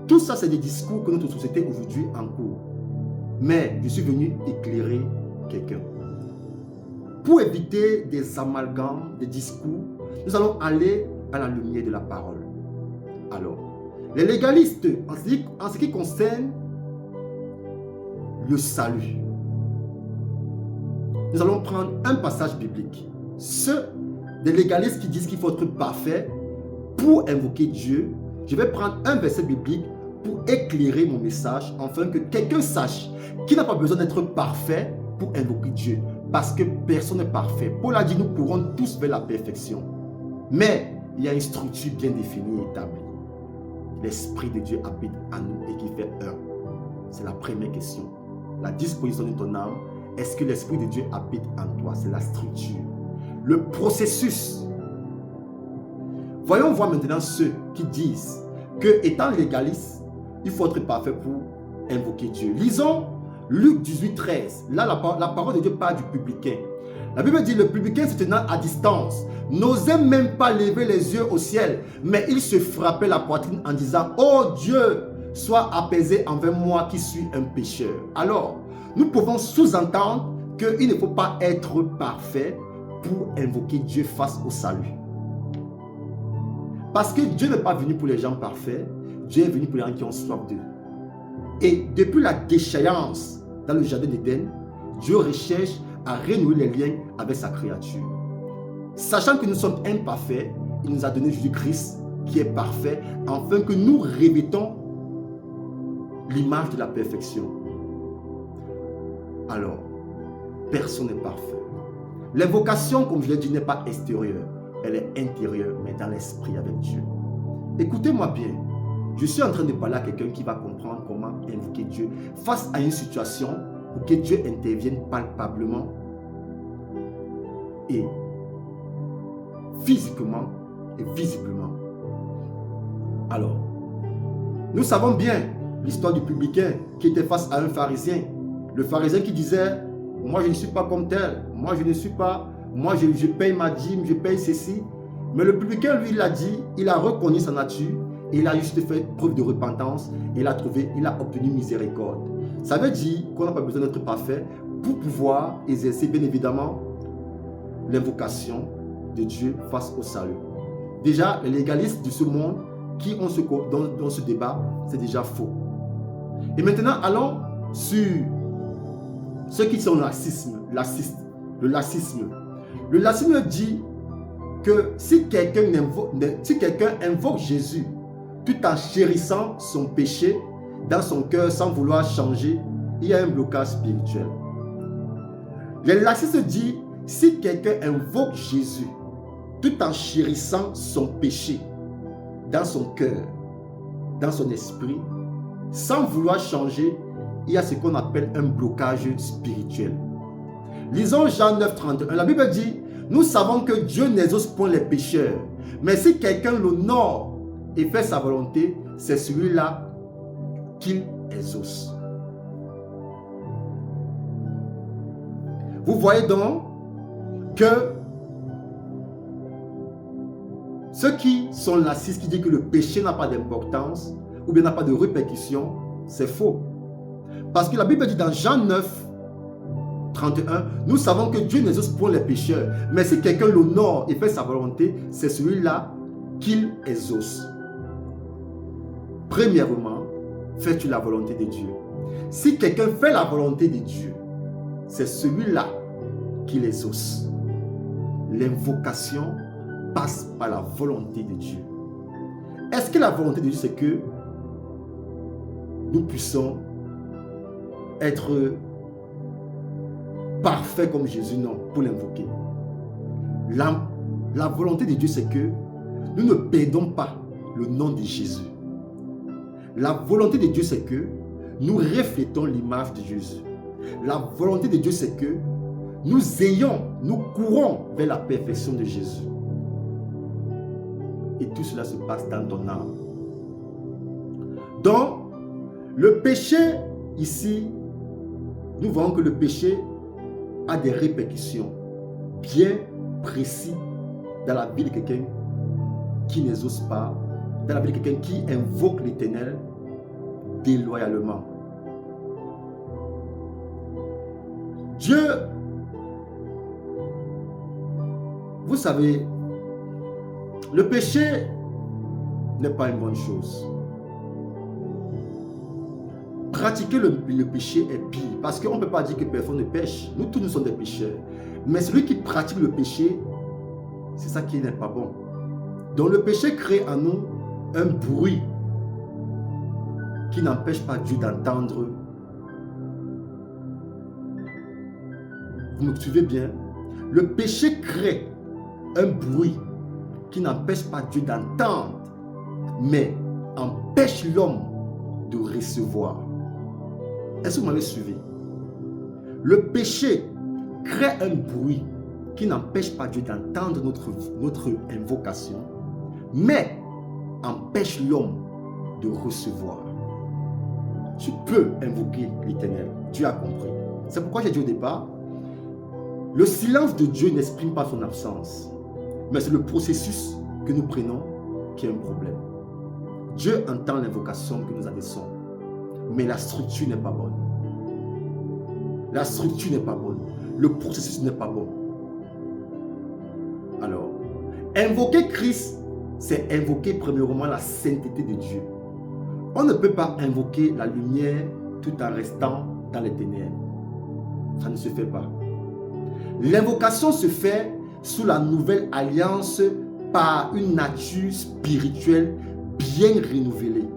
Tout ça, c'est des discours que notre société aujourd'hui encourt. Mais je suis venu éclairer quelqu'un. Pour éviter des amalgames, des discours, nous allons aller à la lumière de la parole. Alors, les légalistes, en ce qui concerne le salut, nous allons prendre un passage biblique. Ceux des légalistes qui disent qu'il faut être parfait pour invoquer Dieu, je vais prendre un verset biblique pour éclairer mon message, afin que quelqu'un sache qu'il n'a pas besoin d'être parfait pour invoquer Dieu. Parce que personne n'est parfait. Paul a dit, nous courons tous vers la perfection. Mais il y a une structure bien définie et établie. L'Esprit de Dieu habite en nous et qui fait un. C'est la première question. La disposition de ton âme, est-ce que l'Esprit de Dieu habite en toi? C'est la structure. Le processus. Voyons voir maintenant ceux qui disent que, étant légaliste, il faut être parfait pour invoquer Dieu. Lisons Luc 18, 13. Là, la parole de Dieu parle du publicain. La Bible dit, le publicain se tenant à distance n'osait même pas lever les yeux au ciel, mais il se frappait la poitrine en disant, oh Dieu, sois apaisé envers moi qui suis un pécheur. Alors, nous pouvons sous-entendre qu'il ne faut pas être parfait pour invoquer Dieu face au salut. Parce que Dieu n'est pas venu pour les gens parfaits, Dieu est venu pour les gens qui ont soif d'eux. Et depuis la déchéance dans le jardin d'Éden, Dieu recherche à renouer les liens avec sa créature. Sachant que nous sommes imparfaits, il nous a donné Jésus-Christ qui est parfait, afin que nous revêtons l'image de la perfection. Alors, personne n'est parfait. L'invocation, comme je l'ai dit, n'est pas extérieure, elle est intérieure, mais dans l'esprit avec Dieu. Écoutez-moi bien, je suis en train de parler à quelqu'un qui va comprendre comment invoquer Dieu face à une situation pour que Dieu intervienne palpablement et physiquement et visiblement. Alors, nous savons bien l'histoire du publicain qui était face à un pharisien. Le pharisien qui disait, moi je ne suis pas comme tel, moi je ne suis pas, moi je paye ma dîme, je paye ceci. Mais le publicain, lui, il a dit, il a reconnu sa nature et il a juste fait preuve de repentance et il a obtenu miséricorde. Ça veut dire qu'on n'a pas besoin d'être parfait pour pouvoir exercer bien évidemment l'invocation de Dieu face au salut. Déjà, les légalistes de ce monde qui ont dans ce débat, c'est déjà faux. Et maintenant, allons sur ceux qui sont le laxisme. Le laxisme dit que si quelqu'un invoque Jésus tout en chérissant son péché dans son cœur sans vouloir changer, il y a un blocage spirituel. Le laxisme dit si quelqu'un invoque Jésus tout en chérissant son péché dans son cœur, dans son esprit, sans vouloir changer, il y a ce qu'on appelle un blocage spirituel. Lisons Jean 9, 31. La Bible dit, nous savons que Dieu n'exauce point les pécheurs, mais si quelqu'un l'honore et fait sa volonté, c'est celui-là qu'il exauce. Vous voyez donc que ceux qui sont laxistes, qui disent que le péché n'a pas d'importance ou bien n'a pas de répercussion, c'est faux. Parce que la Bible dit dans Jean 9, 31, nous savons que Dieu n'exauce point les pécheurs, mais si quelqu'un l'honore et fait sa volonté, c'est celui-là qu'il exauce. Premièrement, fais-tu la volonté de Dieu. Si quelqu'un fait la volonté de Dieu, c'est celui-là qu'il exauce. L'invocation passe par la volonté de Dieu. Est-ce que la volonté de Dieu, c'est que nous puissions être parfaits comme Jésus? Non, pour l'invoquer. La volonté de Dieu, c'est que nous ne perdons pas le nom de Jésus. La volonté de Dieu, c'est que nous reflétons l'image de Jésus. La volonté de Dieu, c'est que nous courons vers la perfection de Jésus. Et tout cela se passe dans ton âme. Donc, le péché, ici, nous voyons que le péché a des répercussions bien précises dans la vie de quelqu'un qui n'exauce pas, dans la vie de quelqu'un qui invoque l'Éternel déloyalement. Dieu, vous savez, le péché n'est pas une bonne chose. Pratiquer le péché est pire, parce qu'on ne peut pas dire que personne ne pêche. Nous tous, nous sommes des pécheurs. Mais celui qui pratique le péché, c'est ça qui n'est pas bon. Donc le péché crée en nous un bruit qui n'empêche pas Dieu d'entendre. Vous me suivez bien? Le péché crée un bruit qui n'empêche pas Dieu d'entendre, mais empêche l'homme de recevoir. Est-ce que vous m'avez suivi? Le péché crée un bruit qui n'empêche pas Dieu d'entendre notre invocation, mais empêche l'homme de recevoir. Tu peux invoquer l'Éternel. Dieu a compris. C'est pourquoi j'ai dit au départ, le silence de Dieu n'exprime pas son absence, mais c'est le processus que nous prenons qui est un problème. Dieu entend l'invocation que nous adressons, mais la structure n'est pas bonne. La structure n'est pas bonne. le processus n'est pas bon. Alors, invoquer Christ, c'est invoquer premièrement la sainteté de Dieu. On ne peut pas invoquer la lumière tout en restant dans les ténèbres. Ça ne se fait pas. L'invocation se fait sous la nouvelle alliance par une nature spirituelle bien renouvelée.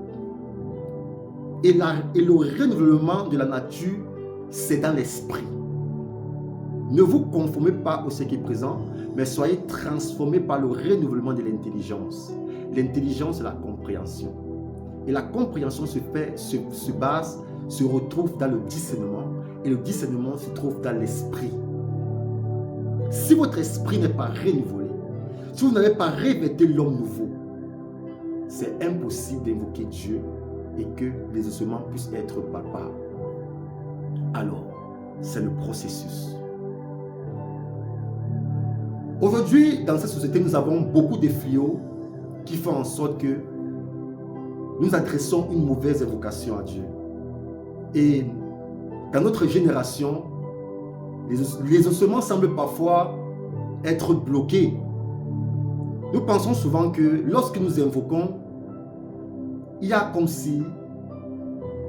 Et le renouvellement de la nature, c'est dans l'esprit. Ne vous conformez pas au ce qui est présent, mais soyez transformés par le renouvellement de l'intelligence. L'intelligence, c'est la compréhension. Et la compréhension se retrouve dans le discernement. Et le discernement se trouve dans l'esprit. Si votre esprit n'est pas renouvelé, si vous n'avez pas revêtu l'homme nouveau, c'est impossible d'invoquer Dieu et que les ossements puissent être palpables. Alors, c'est le processus. Aujourd'hui, dans cette société, nous avons beaucoup de fléaux qui font en sorte que nous adressons une mauvaise invocation à Dieu. Et dans notre génération, les ossements semblent parfois être bloqués. Nous pensons souvent que lorsque nous invoquons, il y a comme si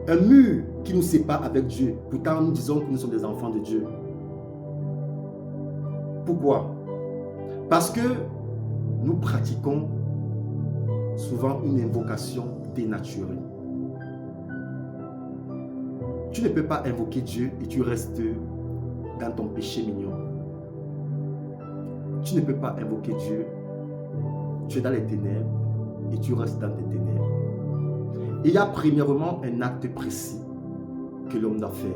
un mur qui nous sépare avec Dieu. Pourtant, nous disons que nous sommes des enfants de Dieu. Pourquoi? Parce que nous pratiquons souvent une invocation dénaturée. Tu ne peux pas invoquer Dieu et tu restes dans ton péché mignon. Tu ne peux pas invoquer Dieu. Tu es dans les ténèbres et tu restes dans tes ténèbres. Il y a premièrement un acte précis que l'homme doit faire.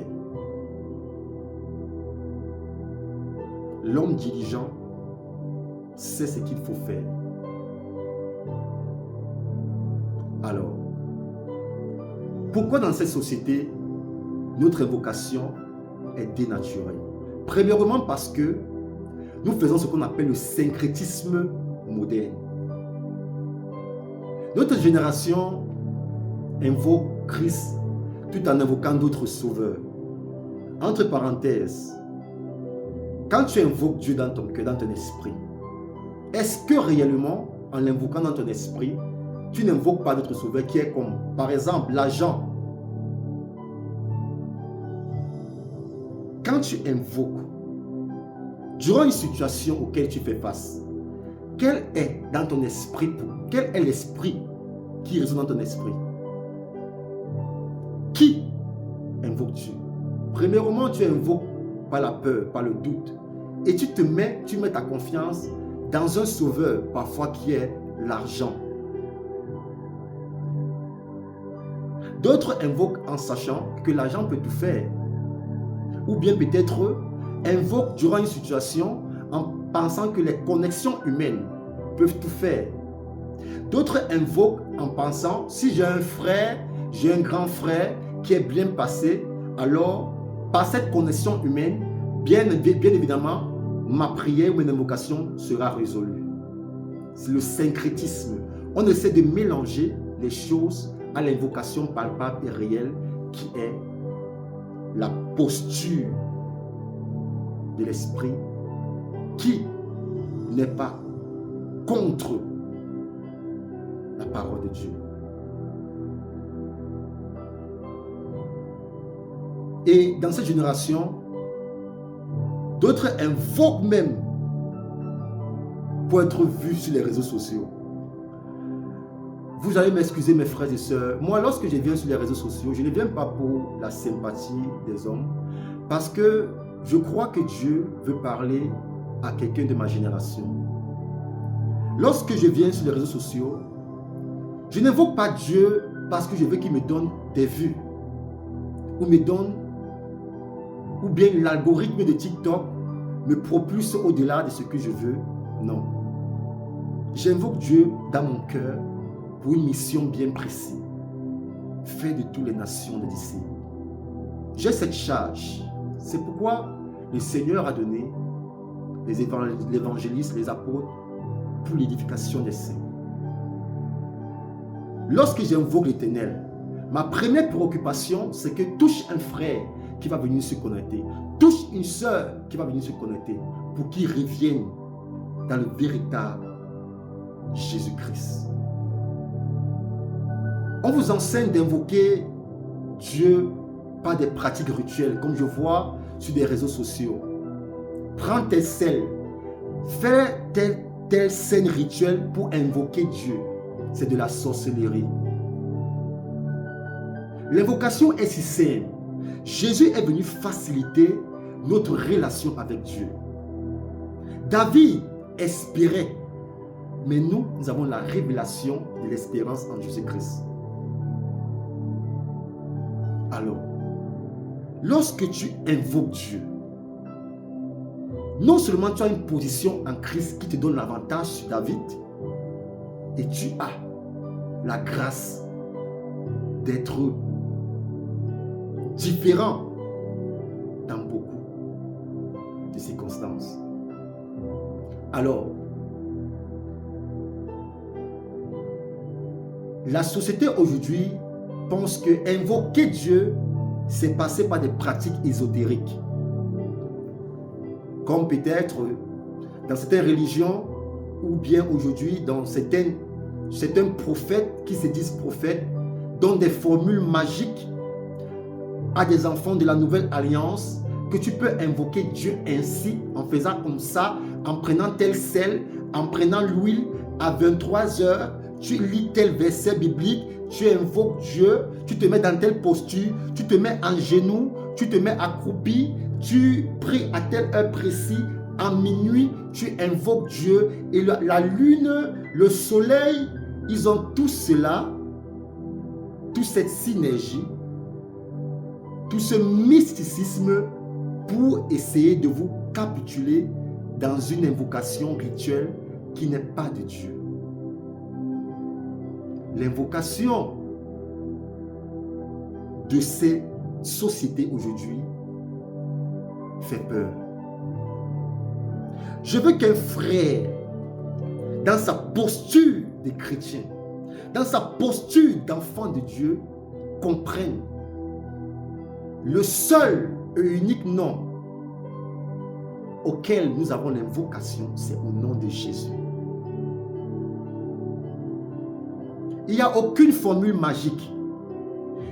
L'homme diligent sait ce qu'il faut faire. Alors, pourquoi dans cette société, notre invocation est dénaturée? Premièrement parce que nous faisons ce qu'on appelle le syncrétisme moderne. Notre génération invoque Christ tout en invoquant d'autres sauveurs. Entre parenthèses, quand tu invoques Dieu dans ton cœur, dans ton esprit, est-ce que réellement, en l'invoquant dans ton esprit, tu n'invoques pas d'autres sauveurs qui est comme, par exemple, l'argent? Quand tu invoques, durant une situation auquel tu fais face, quel est dans ton esprit, quel est l'esprit qui résonne dans ton esprit? Qui invoques-tu? Premièrement, tu invoques par la peur, par le doute. Et tu mets ta confiance dans un sauveur, parfois qui est l'argent. D'autres invoquent en sachant que l'argent peut tout faire. Ou bien peut-être invoquent durant une situation en pensant que les connexions humaines peuvent tout faire. D'autres invoquent en pensant, si j'ai un frère, j'ai un grand frère qui est bien passé, alors par cette connexion humaine, bien évidemment, ma prière ou mon invocation sera résolue. C'est le syncrétisme. On essaie de mélanger les choses à l'invocation palpable et réelle qui est la posture de l'esprit qui n'est pas contre la parole de Dieu. Et dans cette génération, d'autres invoquent même pour être vus sur les réseaux sociaux. Vous allez m'excuser mes frères et sœurs. Moi, lorsque je viens sur les réseaux sociaux, je ne viens pas pour la sympathie des hommes. Parce que je crois que Dieu veut parler à quelqu'un de ma génération. Lorsque je viens sur les réseaux sociaux, je n'invoque pas Dieu parce que je veux qu'il me donne des vues. Ou bien l'algorithme de TikTok me propulse au-delà de ce que je veux. Non. J'invoque Dieu dans mon cœur pour une mission bien précise. Faire de toutes les nations des disciples. J'ai cette charge. C'est pourquoi le Seigneur a donné les évangélistes, les apôtres, pour l'édification des saints. Lorsque j'invoque l'Éternel, ma première préoccupation, c'est que touche un frère qui va venir se connecter. Touche une sœur qui va venir se connecter pour qu'ils reviennent dans le véritable Jésus-Christ. On vous enseigne d'invoquer Dieu par des pratiques rituelles, comme je vois sur des réseaux sociaux. Prends tes sels, fais telle scène rituelle pour invoquer Dieu. C'est de la sorcellerie. L'invocation est si simple. Jésus est venu faciliter notre relation avec Dieu. David espérait, mais nous avons la révélation de l'espérance en Jésus-Christ. Alors, lorsque tu invoques Dieu, non seulement tu as une position en Christ qui te donne l'avantage sur David, et tu as la grâce d'être différent dans beaucoup de circonstances. Alors, la société aujourd'hui pense que invoquer Dieu, c'est passer par des pratiques ésotériques. Comme peut-être dans certaines religions, ou bien aujourd'hui dans certains prophètes qui se disent prophètes, donnent des formules magiques à des enfants de la nouvelle alliance, que tu peux invoquer Dieu ainsi, en faisant comme ça, en prenant tel sel, en prenant l'huile, à 23 heures, tu lis tel verset biblique, tu invoques Dieu, tu te mets dans telle posture, tu te mets en genoux, tu te mets accroupi, tu pries à telle heure précise, en minuit, tu invoques Dieu, et la lune, le soleil, ils ont tout cela, toute cette synergie, tout ce mysticisme pour essayer de vous capituler dans une invocation rituelle qui n'est pas de Dieu. L'invocation de ces sociétés aujourd'hui fait peur. Je veux qu'un frère, dans sa posture de chrétien, dans sa posture d'enfant de Dieu, comprenne le seul et unique nom auquel nous avons l'invocation, c'est au nom de Jésus. Il n'y a aucune formule magique.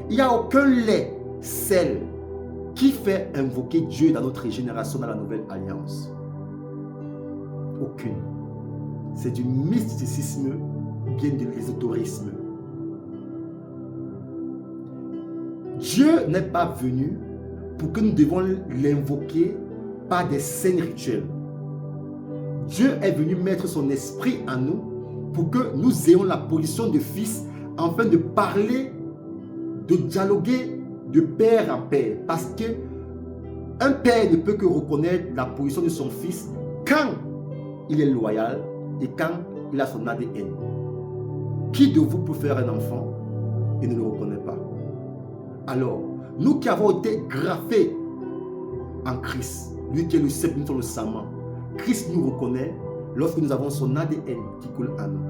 Il n'y a aucun lait, sel, qui fait invoquer Dieu dans notre génération, dans la nouvelle alliance. Aucune. C'est du mysticisme, bien de l'ésotérisme. Dieu n'est pas venu pour que nous devons l'invoquer par des scènes rituelles. Dieu est venu mettre son esprit en nous pour que nous ayons la position de fils, afin de parler, de dialoguer de père en père. Parce que un père ne peut que reconnaître la position de son fils quand il est loyal et quand il a son ADN. Qui de vous peut faire un enfant et ne le reconnaît pas? Alors, nous qui avons été graffés en Christ, lui qui est le seul sur le serment, Christ nous reconnaît lorsque nous avons son ADN qui coule en nous.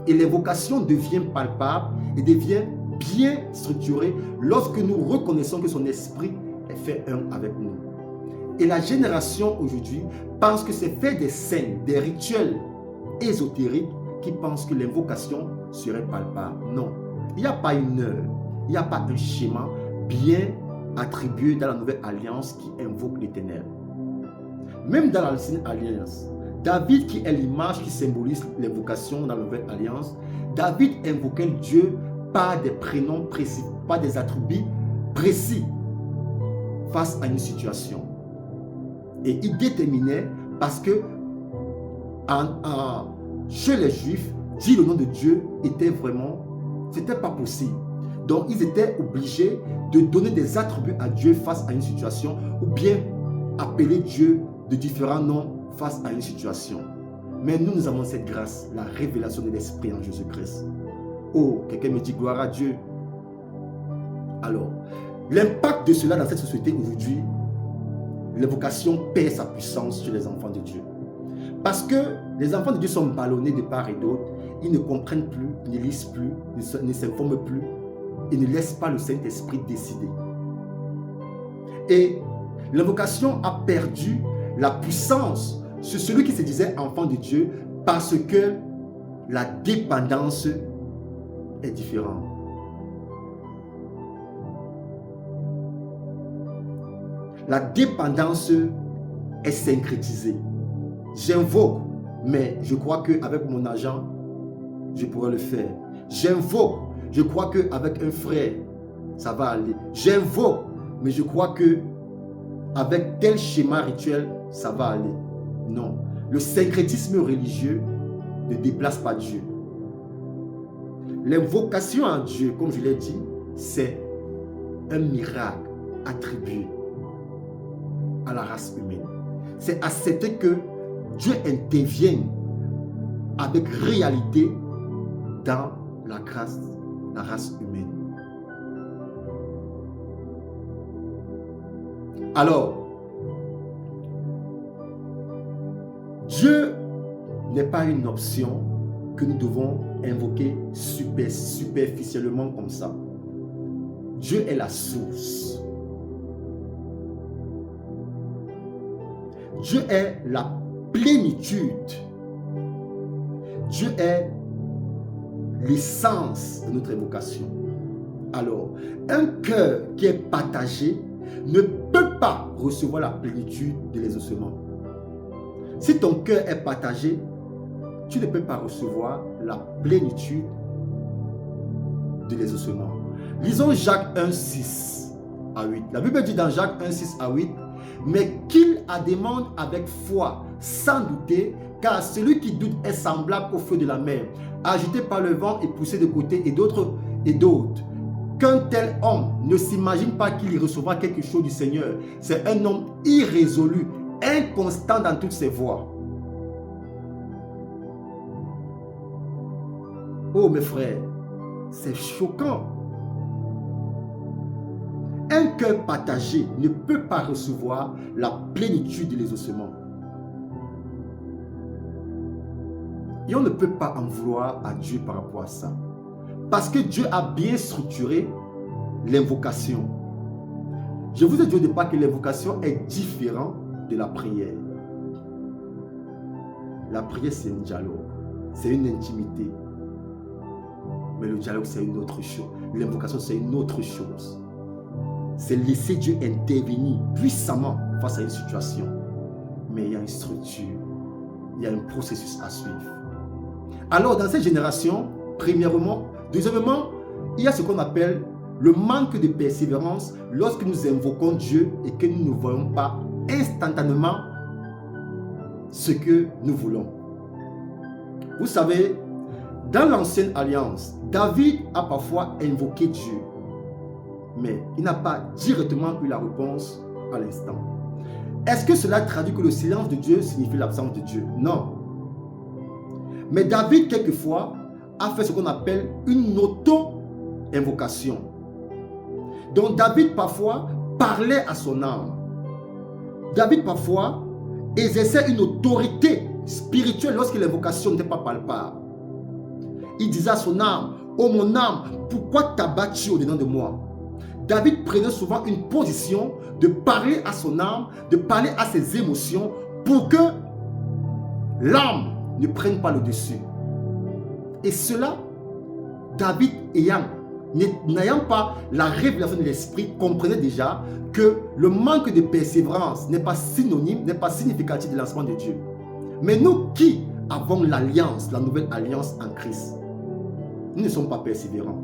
Et l'invocation devient palpable et devient bien structurée lorsque nous reconnaissons que son esprit est fait un avec nous. Et la génération aujourd'hui pense que c'est faire des scènes, des rituels ésotériques qui pensent que l'invocation serait palpable. Non, il n'y a pas une heure, il n'y a pas un schéma bien attribué dans la nouvelle alliance qui invoque l'Éternel. Même dans l'ancienne alliance, David, qui est l'image qui symbolise l'invocation dans la nouvelle alliance, David invoquait Dieu par des prénoms précis, par des attributs précis face à une situation. Et il déterminait, parce que chez les Juifs, dire le nom de Dieu était vraiment, c'était pas possible. Donc ils étaient obligés de donner des attributs à Dieu face à une situation, ou bien appeler Dieu de différents noms face à une situation. Mais nous avons cette grâce, la révélation de l'Esprit en Jésus-Christ. Oh, quelqu'un me dit gloire à Dieu. Alors, l'impact de cela dans cette société aujourd'hui, l'invocation perd sa puissance sur les enfants de Dieu. Parce que les enfants de Dieu sont ballonnés de part et d'autre, ils ne comprennent plus, ne lisent plus, ne s'informent plus, et ne laissent pas le Saint-Esprit décider. Et l'invocation a perdu la puissance sur celui qui se disait enfant de Dieu parce que la dépendance est différente. La dépendance est syncrétisée. J'invoque, mais je crois qu'avec mon argent, je pourrais le faire. J'invoque, je crois qu'avec un frère, ça va aller. J'invoque, mais je crois qu'avec tel schéma rituel, ça va aller. Non. Le syncrétisme religieux ne déplace pas Dieu. L'invocation à Dieu, comme je l'ai dit, c'est un miracle attribué à la race humaine. C'est accepter que Dieu intervienne avec réalité dans la race humaine. Alors, Dieu n'est pas une option que nous devons invoquer superficiellement comme ça. Dieu est la source. Dieu est la plénitude. Dieu est l'essence de notre invocation. Alors, un cœur qui est partagé ne peut pas recevoir la plénitude de l'exaucement. Si ton cœur est partagé, tu ne peux pas recevoir la plénitude de l'exaucement. Lisons Jacques 1, 6 à 8. La Bible dit dans Jacques 1, 6 à 8, mais qu'il a demande avec foi, sans douter, car celui qui doute est semblable au feu de la mer, agité par le vent et poussé de côté et d'autres. Qu'un tel homme ne s'imagine pas qu'il y recevra quelque chose du Seigneur. C'est un homme irrésolu, inconstant dans toutes ses voies. Oh mes frères, c'est choquant. Un cœur partagé ne peut pas recevoir la plénitude de l'exaucement. Et on ne peut pas en vouloir à Dieu par rapport à ça. Parce que Dieu a bien structuré l'invocation. Je vous ai dit au départ que l'invocation est différente de la prière. La prière, c'est un dialogue. C'est une intimité. Mais le dialogue, c'est une autre chose. L'invocation, c'est une autre chose. C'est laisser Dieu intervenir puissamment face à une situation. Mais il y a une structure. Il y a un processus à suivre. Alors, dans cette génération, deuxièmement, il y a ce qu'on appelle le manque de persévérance lorsque nous invoquons Dieu et que nous ne voyons pas instantanément ce que nous voulons. Vous savez, dans l'ancienne alliance, David a parfois invoqué Dieu, mais il n'a pas directement eu la réponse à l'instant. Est-ce que cela traduit que le silence de Dieu signifie l'absence de Dieu? Non. Mais David, quelquefois, a fait ce qu'on appelle une auto-invocation. Donc David, parfois, parlait à son âme. David, parfois, exerçait une autorité spirituelle lorsque l'invocation n'était pas palpable. Il disait à son âme, « Oh mon âme, pourquoi t'abattu au-dedans de moi ?» David prenait souvent une position de parler à son âme, de parler à ses émotions pour que l'âme ne prenne pas le dessus. Et cela, David n'ayant pas la révélation de l'esprit, comprenait déjà que le manque de persévérance n'est pas synonyme, n'est pas significatif de lancement de Dieu. Mais nous qui avons l'alliance, la nouvelle alliance en Christ, nous ne sommes pas persévérants.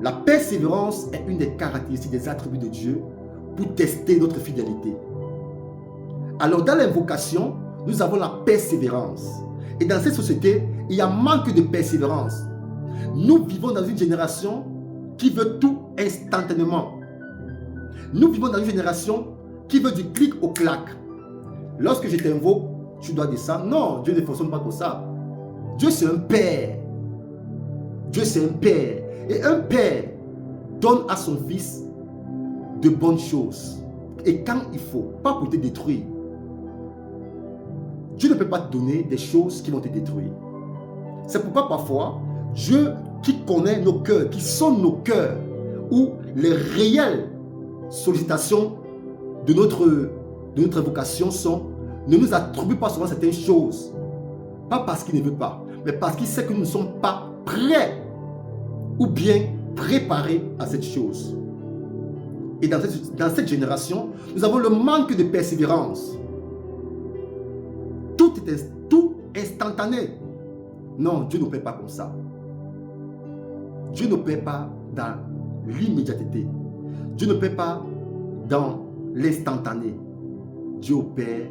La persévérance est une des caractéristiques, des attributs de Dieu pour tester notre fidélité. Alors dans l'invocation, nous avons la persévérance. Et dans cette société, il y a manque de persévérance. Nous vivons dans une génération qui veut tout instantanément. Nous vivons dans une génération qui veut du clic au clac. Lorsque je t'invoque, tu dois descendre. Non, Dieu ne fonctionne pas comme ça. Dieu c'est un père. Dieu c'est un père. Et un père donne à son fils de bonnes choses. Et quand il faut, pas pour te détruire. Dieu ne peut pas te donner des choses qui vont te détruire. C'est pourquoi parfois, Dieu qui connaît nos cœurs, qui sonne nos cœurs, où les réels sollicitations de notre invocation sont: ne nous attribue pas seulement certaines choses, pas parce qu'il ne veut pas, mais parce qu'il sait que nous ne sommes pas prêts ou bien préparés à cette chose. Et dans cette génération, nous avons le manque de persévérance. Tout instantané. Non, Dieu ne paie pas comme ça. Dieu ne paie pas dans l'immédiateté. Dieu ne paie pas dans l'instantané. Dieu opère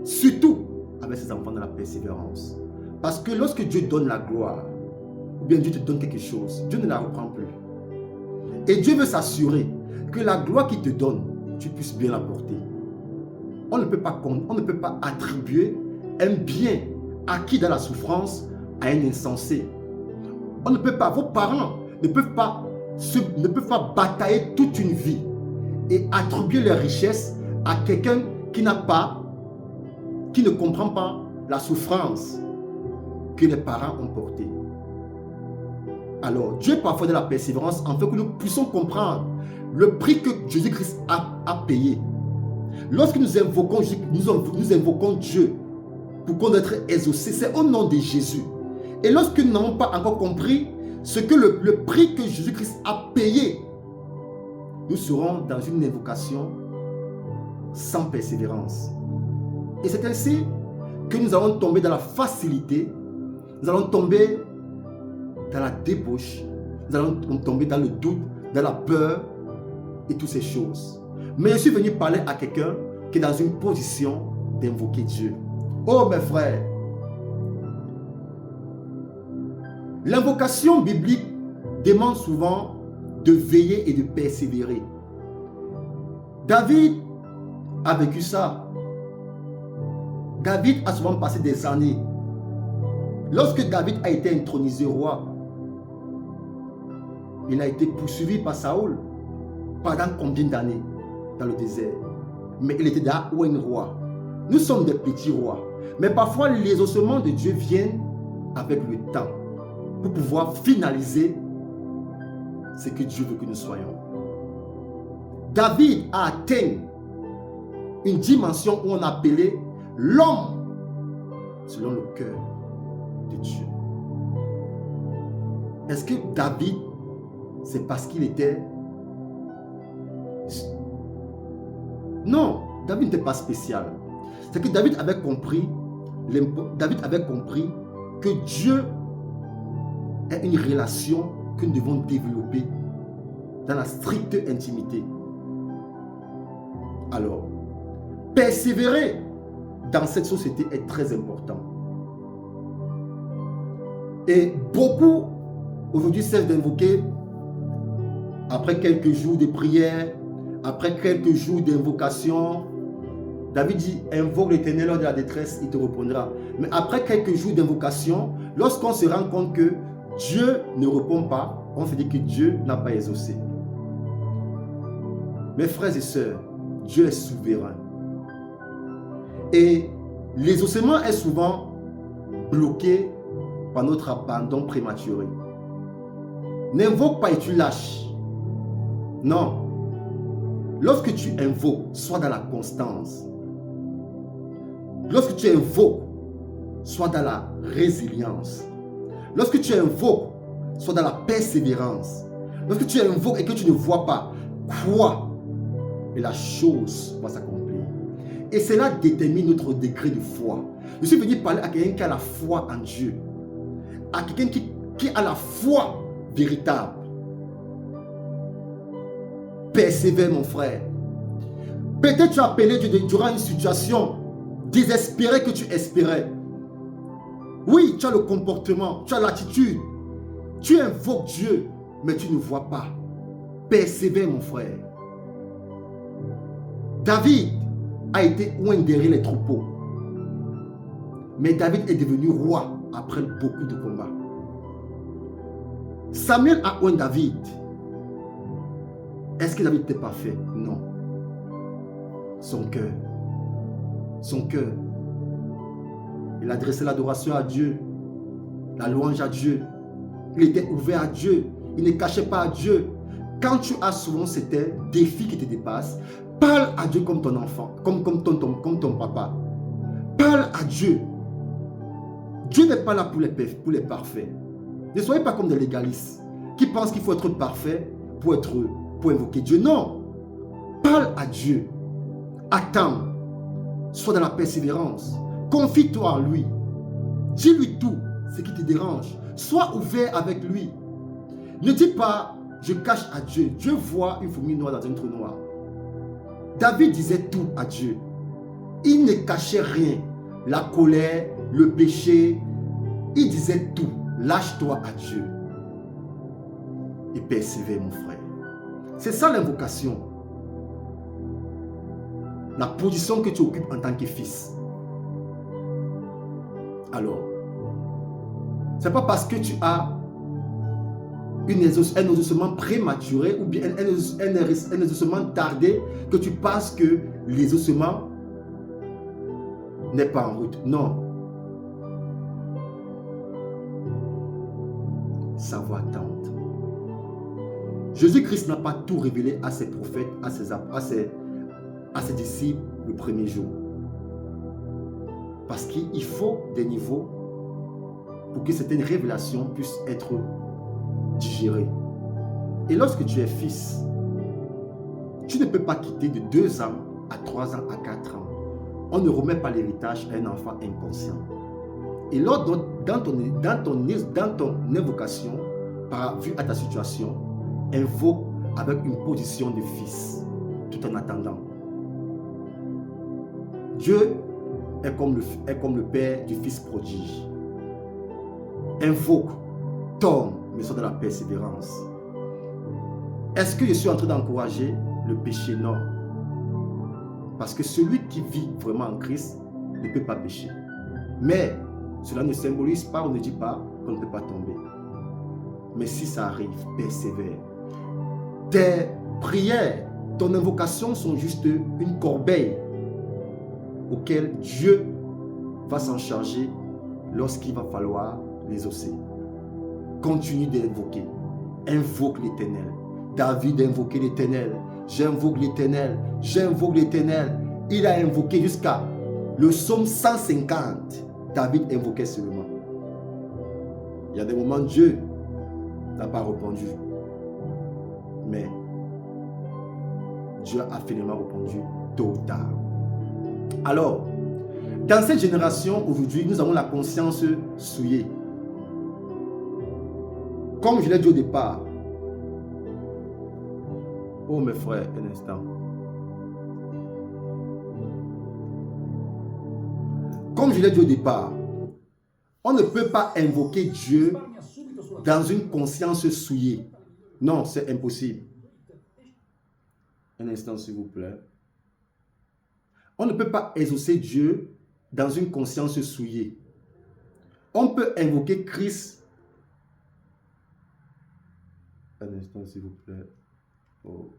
surtout avec ses enfants dans la persévérance. Parce que lorsque Dieu donne la gloire, ou bien Dieu te donne quelque chose, Dieu ne la reprend plus. Et Dieu veut s'assurer que la gloire qu'il te donne, tu puisses bien la porter. On ne peut pas attribuer un bien acquis dans la souffrance à un insensé. On ne peut pas, vos parents ne peuvent pas batailler toute une vie et attribuer leur richesse à quelqu'un qui ne comprend pas la souffrance que les parents ont portée. Alors, Dieu parfois de la persévérance en fait que nous puissions comprendre le prix que Jésus-Christ a payé. Lorsque nous invoquons Dieu pour qu'on être exaucé, c'est au nom de Jésus. Et lorsque nous n'avons pas encore compris ce que le prix que Jésus-Christ a payé, nous serons dans une invocation sans persévérance. Et c'est ainsi que nous allons tomber dans la facilité, nous allons tomber dans la débauche, nous allons tomber dans le doute, dans la peur et toutes ces choses. Mais je suis venu parler à quelqu'un qui est dans une position d'invoquer Dieu. Oh mes frères, l'invocation biblique demande souvent de veiller et de persévérer. David a vécu ça. David a souvent passé des années. Lorsque David a été intronisé roi, il a été poursuivi par Saoul. Pendant combien d'années dans le désert? Mais il était déjà un roi. Nous sommes des petits rois. Mais parfois, les ossements de Dieu viennent avec le temps pour pouvoir finaliser ce que Dieu veut que nous soyons. David a atteint une dimension où on appelait l'homme selon le cœur de Dieu. Est-ce que David, c'est parce qu'il était... Non, David n'était pas spécial. C'est que David avait compris que Dieu est une relation que nous devons développer dans la stricte intimité. Alors, persévérer dans cette société est très important. Et beaucoup aujourd'hui cessent d'invoquer après quelques jours de prière, après quelques jours d'invocation. David dit, invoque l'Éternel lors de la détresse, il te répondra. Mais après quelques jours d'invocation, lorsqu'on se rend compte que Dieu ne répond pas, on se dit que Dieu n'a pas exaucé. Mes frères et sœurs, Dieu est souverain. Et l'exaucement est souvent bloqué par notre abandon prématuré. N'invoque pas et tu lâches. Non. Lorsque tu invoques, sois dans la constance. Lorsque tu invoques, sois dans la résilience. Lorsque tu invoques, sois dans la persévérance. Lorsque tu invoques et que tu ne vois pas, crois et la chose va s'accomplir. Et cela détermine notre degré de foi. Je suis venu parler à quelqu'un qui a la foi en Dieu. À quelqu'un qui a la foi véritable. Persévère mon frère. Peut-être tu as appelé Dieu durant une situation désespérée que tu espérais. Oui, tu as le comportement, tu as l'attitude. Tu invoques Dieu, mais tu ne vois pas. Persévère mon frère. David a été loin derrière les troupeaux. Mais David est devenu roi après beaucoup de combats. Samuel a oint David. Est-ce que David n'était pas fait? Non. Son cœur. Son cœur. Il adressait l'adoration à Dieu. La louange à Dieu. Il était ouvert à Dieu. Il ne cachait pas à Dieu. quand tu as souvent certains défis qui te dépassent, parle à Dieu comme ton enfant, comme ton papa. Parle à Dieu. Dieu n'est pas là pour les parfaits. Ne soyez pas comme des légalistes qui pensent qu'il faut être parfait pour invoquer Dieu. Non. Parle à Dieu. Attends. Sois dans la persévérance. Confie-toi en lui. Dis-lui tout ce qui te dérange. Sois ouvert avec lui. Ne dis pas, je cache à Dieu. Dieu voit une fourmi noire dans un trou noir. David disait tout à Dieu. Il ne cachait rien. La colère, le péché. Il disait tout. Lâche-toi à Dieu. Et persévère, mon frère. C'est ça l'invocation. La position que tu occupes en tant que fils. Alors, c'est pas parce que tu as un exaucement prématuré ou bien un exaucement tardé que tu penses que l'exaucement n'est pas en route. Non. Ça va attendre. Jésus-Christ n'a pas tout révélé à ses prophètes, à ses disciples le premier jour. Parce qu'il faut des niveaux pour que certaines révélations puissent être digérées. Et lorsque tu es fils, tu ne peux pas quitter de 2 ans à 3 ans à 4 ans. On ne remet pas l'héritage à un enfant inconscient. Et lors dans ton invocation, vu à ta situation, invoque avec une position de fils, tout en attendant. Dieu est comme le père du fils prodige. Invoque, tombe, mais sois dans la persévérance. Est-ce que je suis en train d'encourager le péché? Non. Parce que celui qui vit vraiment en Christ ne peut pas pécher. Mais cela ne symbolise pas, on ne dit pas qu'on ne peut pas tomber. Mais si ça arrive, persévère. Tes prières, ton invocation sont juste une corbeille auquel Dieu va s'en charger lorsqu'il va falloir les exaucer. Continue d'invoquer. Invoque l'Éternel. David a invoqué l'Éternel. J'invoque l'Éternel. J'invoque l'Éternel. Il a invoqué jusqu'à le psaume 150. David invoquait seulement. Il y a des moments où Dieu n'a pas répondu. Mais Dieu a finalement répondu tôt ou tard. Alors, dans cette génération, aujourd'hui, nous avons la conscience souillée. Comme je l'ai dit au départ. Oh mes frères, un instant. Comme je l'ai dit au départ, on ne peut pas invoquer Dieu dans une conscience souillée. Non, c'est impossible. Un instant, s'il vous plaît. On ne peut pas exaucer Dieu dans une conscience souillée. On peut invoquer Christ. Un instant, s'il vous plaît. Oh.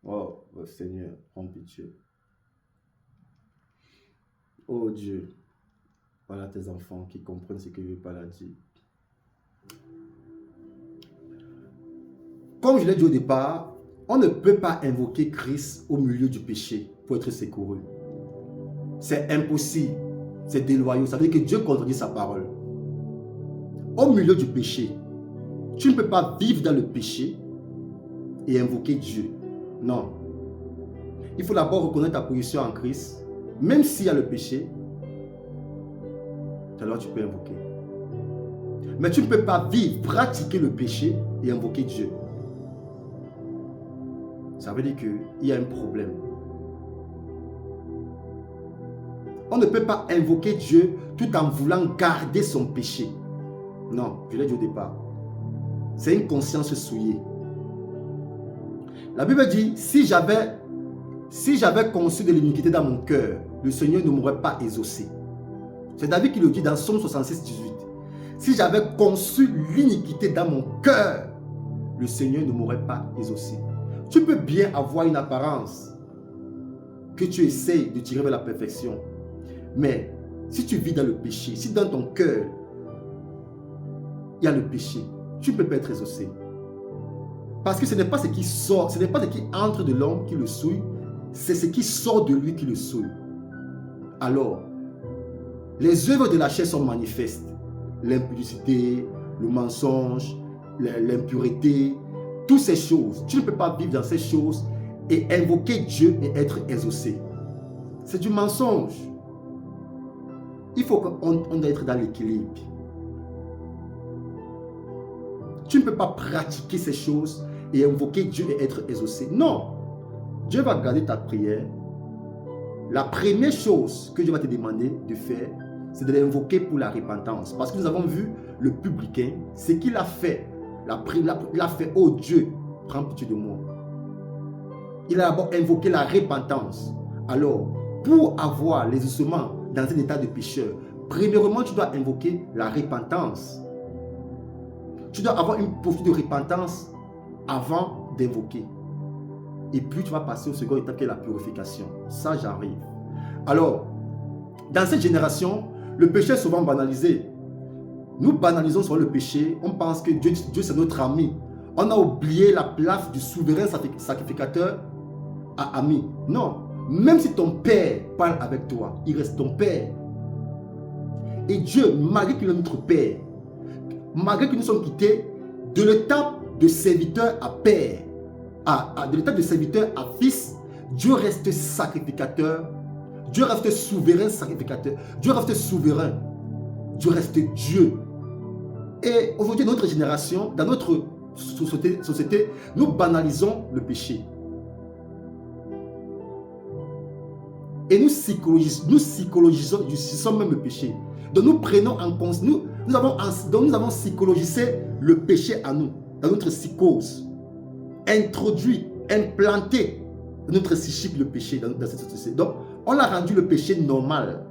Oh, Seigneur, prends pitié. Oh Dieu, voilà tes enfants qui comprennent ce que je veux pas la dire. Comme je l'ai dit au départ, on ne peut pas invoquer Christ au milieu du péché pour être secouru. C'est impossible. C'est déloyaux. Ça veut dire que Dieu contredit sa parole. Au milieu du péché, tu ne peux pas vivre dans le péché et invoquer Dieu. Non. Il faut d'abord reconnaître ta position en Christ. Même s'il y a le péché, alors tu peux invoquer. Mais tu ne peux pas vivre, pratiquer le péché et invoquer Dieu. Ça veut dire qu'il y a un problème. On ne peut pas invoquer Dieu tout en voulant garder son péché. Non, je l'ai dit au départ. C'est une conscience souillée. La Bible dit, si j'avais conçu de l'iniquité dans mon cœur, le Seigneur ne m'aurait pas exaucé. C'est David qui le dit dans Psaume 66, 18. Si j'avais conçu l'iniquité dans mon cœur, le Seigneur ne m'aurait pas exaucé. Tu peux bien avoir une apparence que tu essaies de tirer vers la perfection. Mais Si tu vis dans le péché, si dans ton cœur, il y a le péché, tu ne peux pas être exaucé. Parce que ce n'est pas ce qui sort, ce n'est pas ce qui entre de l'homme qui le souille, c'est ce qui sort de lui qui le souille. Alors, les œuvres de la chair sont manifestes. L'impudicité, le mensonge, l'impureté, toutes ces choses. Tu ne peux pas vivre dans ces choses et invoquer Dieu et être exaucé. C'est du mensonge. Il faut qu'on doit être dans l'équilibre. Tu ne peux pas pratiquer ces choses et invoquer Dieu et être exaucé. Non. Dieu va garder ta prière. La première chose que Dieu va te demander de faire, c'est de l'invoquer pour la repentance. Parce que nous avons vu le publicain, ce qu'il a fait. Il a fait, oh Dieu, prends pitié de moi. Il a d'abord invoqué la repentance. Alors, pour avoir l'exaucement dans un état de pécheur, premièrement, tu dois invoquer la repentance. Tu dois avoir une posture de repentance avant d'invoquer. Et puis, tu vas passer au second étape qui est la purification. Ça, j'arrive. Alors, dans cette génération, le péché est souvent banalisé. Nous banalisons sur le péché. On pense que Dieu c'est notre ami. On a oublié la place du souverain sacrificateur à ami. Non. Même si ton père parle avec toi, il reste ton père. Et Dieu, malgré qu'il est notre père, malgré que nous sommes quittés de l'étape de serviteur à père, de l'étape de serviteur à fils, Dieu reste sacrificateur. Dieu reste souverain sacrificateur. Dieu reste souverain. Dieu reste Dieu. Et aujourd'hui, dans notre génération, dans notre société, nous banalisons le péché. Et nous psychologisons même le péché. Donc nous prenons en compte, nous avons psychologisé le péché à nous, dans notre psychose. Introduit, implanté dans notre psychique le péché dans cette société. Donc, on a rendu le péché normal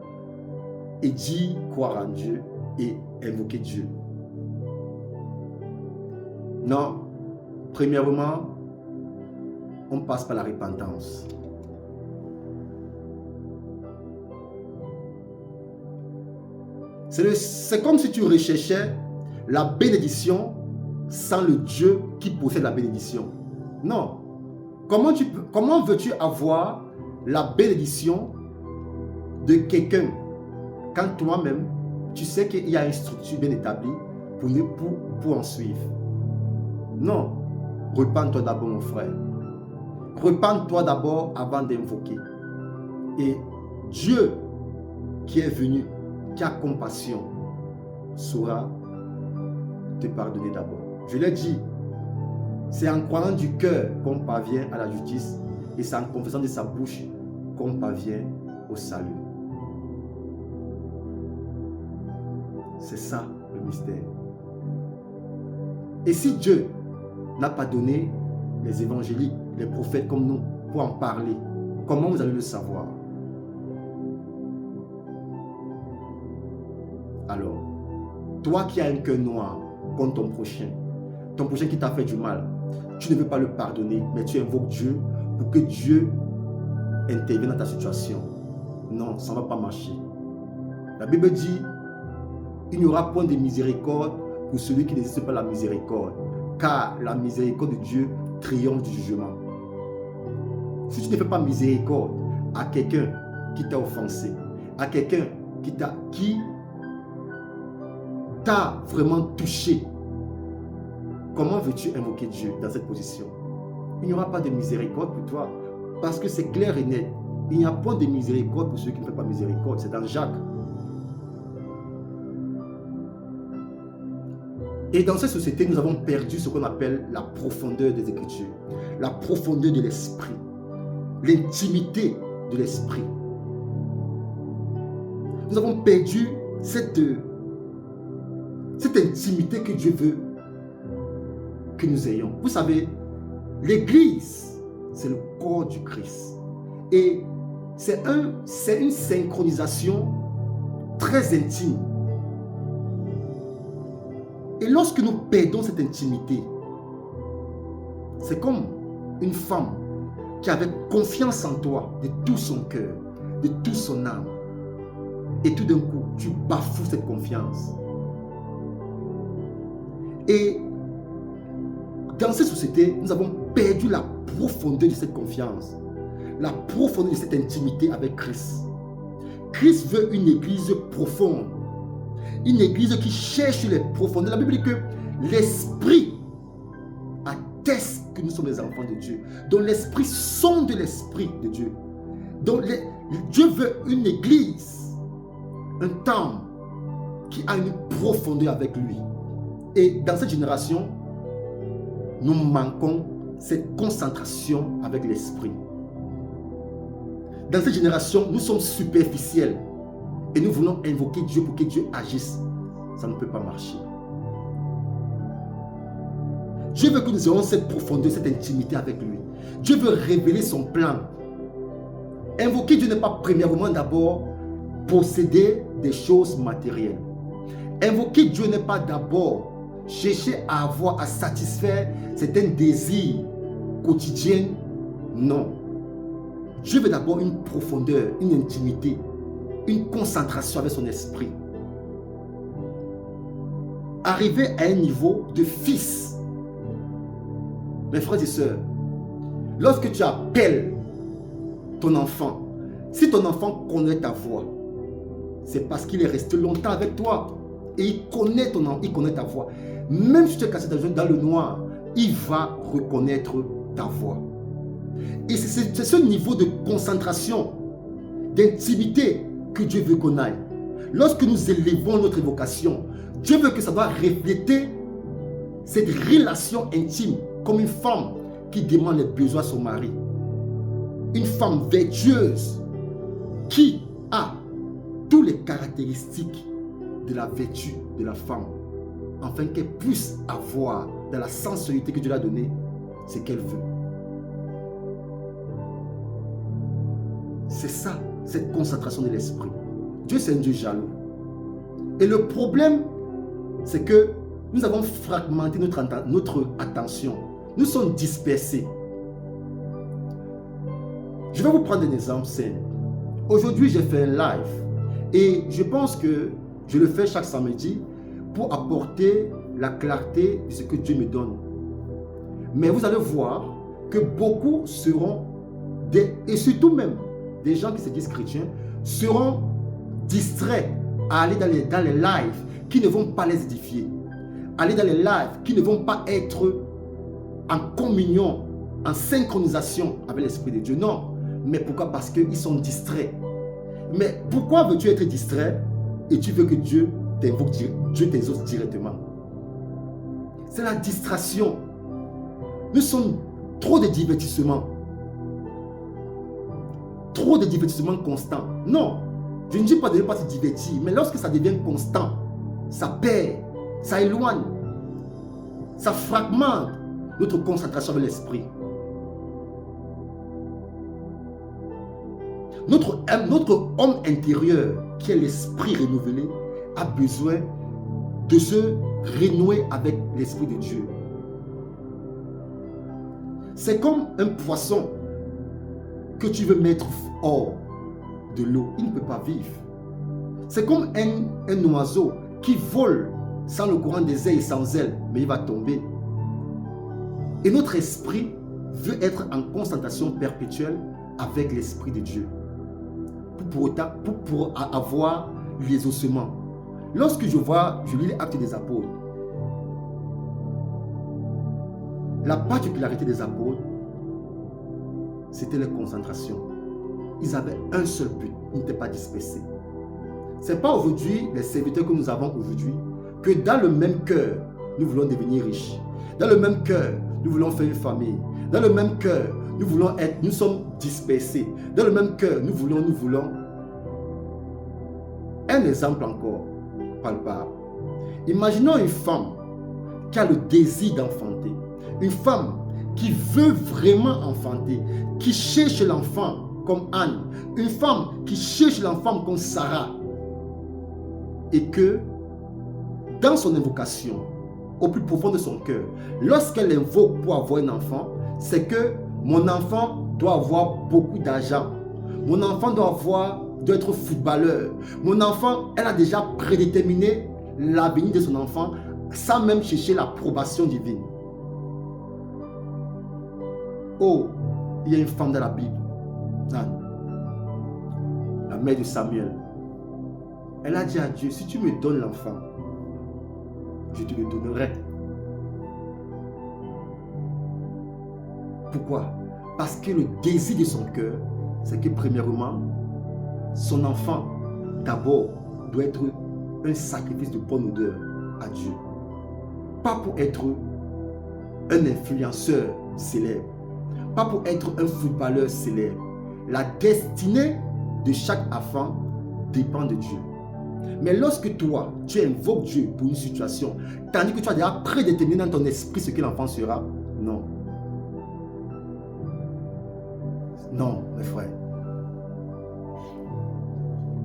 et dit croire en Dieu et invoquer Dieu. Non, premièrement, on passe par la repentance. C'est comme si tu recherchais la bénédiction sans le Dieu qui possède la bénédiction. Non. Comment veux-tu avoir la bénédiction de quelqu'un quand toi-même, tu sais qu'il y a une structure bien établie pour en suivre? Non. Repends-toi d'abord, mon frère. Repends-toi d'abord avant d'invoquer. Et Dieu qui est venu, qui a compassion, saura te pardonner d'abord. Je l'ai dit, c'est en croyant du cœur qu'on parvient à la justice et c'est en confessant de sa bouche qu'on parvient au salut. C'est ça le mystère. Et si Dieu n'a pas donné les évangéliques, les prophètes comme nous pour en parler, comment vous allez le savoir? Alors, toi qui as un cœur noir contre ton prochain qui t'a fait du mal, tu ne veux pas le pardonner, mais tu invoques Dieu pour que Dieu intervienne dans ta situation. Non, ça ne va pas marcher. La Bible dit, il n'y aura point de miséricorde pour celui qui n'existe pas la miséricorde, car la miséricorde de Dieu triomphe du jugement. Si tu ne fais pas miséricorde à quelqu'un qui t'a offensé, à quelqu'un qui t'a vraiment touché, comment veux-tu invoquer Dieu dans cette position? Il n'y aura pas de miséricorde pour toi, parce que c'est clair et net. Il n'y a point de miséricorde pour ceux qui ne font pas miséricorde. C'est dans Jacques. Et dans cette société, nous avons perdu ce qu'on appelle la profondeur des Écritures, la profondeur de l'esprit, l'intimité de l'esprit. Nous avons perdu cette intimité que Dieu veut que nous ayons. Vous savez, l'Église, c'est le corps du Christ. Et c'est une synchronisation très intime. Et lorsque nous perdons cette intimité, c'est comme une femme qui avait confiance en toi de tout son cœur, de toute son âme. Et tout d'un coup, tu bafoues cette confiance. Et dans cette société, nous avons perdu la profondeur de cette confiance, la profondeur de cette intimité avec Christ. Christ veut une église profonde, une église qui cherche les profondeurs. La Bible dit que l'Esprit atteste que nous sommes les enfants de Dieu. Donc l'Esprit sonde l'Esprit de Dieu. Donc Dieu veut une église, un temple qui a une profondeur avec lui. Et dans cette génération, nous manquons cette concentration avec l'Esprit. Dans cette génération, nous sommes superficiels et nous voulons invoquer Dieu pour que Dieu agisse. Ça ne peut pas marcher. Dieu veut que nous ayons cette profondeur, cette intimité avec lui. Dieu veut révéler son plan. Invoquer Dieu n'est pas premièrement d'abord posséder des choses matérielles. Invoquer Dieu n'est pas d'abord chercher à avoir, à satisfaire certains désirs quotidiens. Non. Dieu veut d'abord une profondeur, une intimité, une concentration avec son esprit. Arriver à un niveau de fils. Mes frères et sœurs, lorsque tu appelles ton enfant, si ton enfant connaît ta voix, c'est parce qu'il est resté longtemps avec toi et il connaît ta voix. Même si tu es cassé dans le noir, il va reconnaître ta voix. Et c'est ce niveau de concentration, d'intimité que Dieu veut qu'on aille. Lorsque nous élevons notre évocation, Dieu veut que ça doit refléter cette relation intime, comme une femme qui demande les besoins à son mari. Une femme vertueuse qui a toutes les caractéristiques de la vertu de la femme, afin qu'elle puisse avoir dans la sensualité que Dieu l'a donnée ce qu'elle veut. C'est ça, cette concentration de l'esprit. Dieu, c'est un Dieu jaloux. Et le problème, c'est que nous avons fragmenté notre attention. Nous sommes dispersés. Je vais vous prendre un exemple simple. Aujourd'hui, j'ai fait un live. Et je pense que je le fais chaque samedi pour apporter la clarté de ce que Dieu me donne. Mais vous allez voir que beaucoup seront, et surtout même des gens qui se disent chrétiens, seront distraits à aller dans les lives qui ne vont pas les édifier. Aller dans les lives qui ne vont pas être en communion, en synchronisation avec l'Esprit de Dieu. Non. Mais pourquoi? Parce qu'ils sont distraits. Mais pourquoi veux-tu être distrait et tu veux que Dieu t'invoque, Dieu t'exauce directement? C'est la distraction. Nous sommes trop de divertissements. Trop de divertissements constants. Non, je ne dis pas de ne pas se divertir, mais lorsque ça devient constant, ça perd, ça éloigne, ça fragmente notre concentration avec l'esprit. Notre homme intérieur, qui est l'esprit renouvelé, a besoin de se renouer avec l'esprit de Dieu. C'est comme un poisson que tu veux mettre hors de l'eau. Il ne peut pas vivre. C'est comme un oiseau qui vole sans le courant des airs et sans ailes, mais il va tomber. Et notre esprit veut être en concentration perpétuelle avec l'esprit de Dieu pour avoir les ossements. Lorsque je lis les Actes des Apôtres, la particularité des apôtres, c'était la concentration. Ils avaient un seul but, ils n'étaient pas dispersés. Ce n'est pas aujourd'hui, les serviteurs que nous avons aujourd'hui, que dans le même cœur, nous voulons devenir riches. Dans le même cœur, nous voulons faire une famille. Dans le même cœur, nous sommes dispersés. Dans le même cœur, nous voulons. Un exemple encore, palpable. Imaginons une femme qui a le désir d'enfanter. Une femme qui veut vraiment enfanter, qui cherche l'enfant comme Anne. Une femme qui cherche l'enfant comme Sarah. Et que, dans son invocation, au plus profond de son cœur, lorsqu'elle invoque pour avoir un enfant, c'est que mon enfant doit avoir beaucoup d'argent. Mon enfant doit avoir doit être footballeur. Mon enfant, elle a déjà prédéterminé l'avenir de son enfant sans même chercher l'approbation divine. Oh, il y a une femme dans la Bible, Anne, la mère de Samuel. Elle a dit à Dieu, si tu me donnes l'enfant, je te le donnerai. Pourquoi? Parce que le désir de son cœur, c'est que premièrement, son enfant, d'abord, doit être un sacrifice de bonne odeur à Dieu. Pas pour être un influenceur célèbre, pas pour être un footballeur célèbre. La destinée de chaque enfant dépend de Dieu. Mais lorsque toi, tu invoques Dieu pour une situation, tandis que tu as déjà prédéterminé dans ton esprit ce que l'enfant sera, non. Non, mes frères.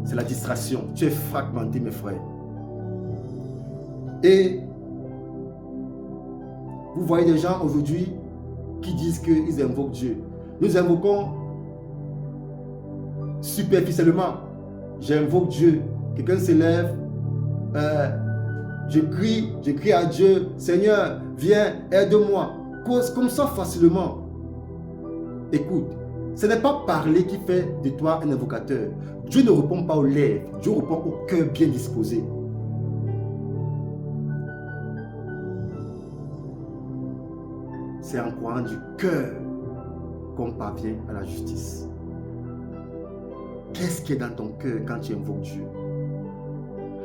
C'est la distraction. Tu es fragmenté, mes frères. Et vous voyez des gens aujourd'hui qui disent qu'ils invoquent Dieu. Nous invoquons superficiellement. J'invoque Dieu. Quelqu'un se lève, je crie à Dieu, Seigneur, viens, aide-moi. Comme ça facilement. Écoute, ce n'est pas parler qui fait de toi un invocateur. Dieu ne répond pas aux lèvres, Dieu répond au cœur bien disposé. C'est en croyant du cœur qu'on parvient à la justice. Qu'est-ce qui est dans ton cœur quand tu invoques Dieu?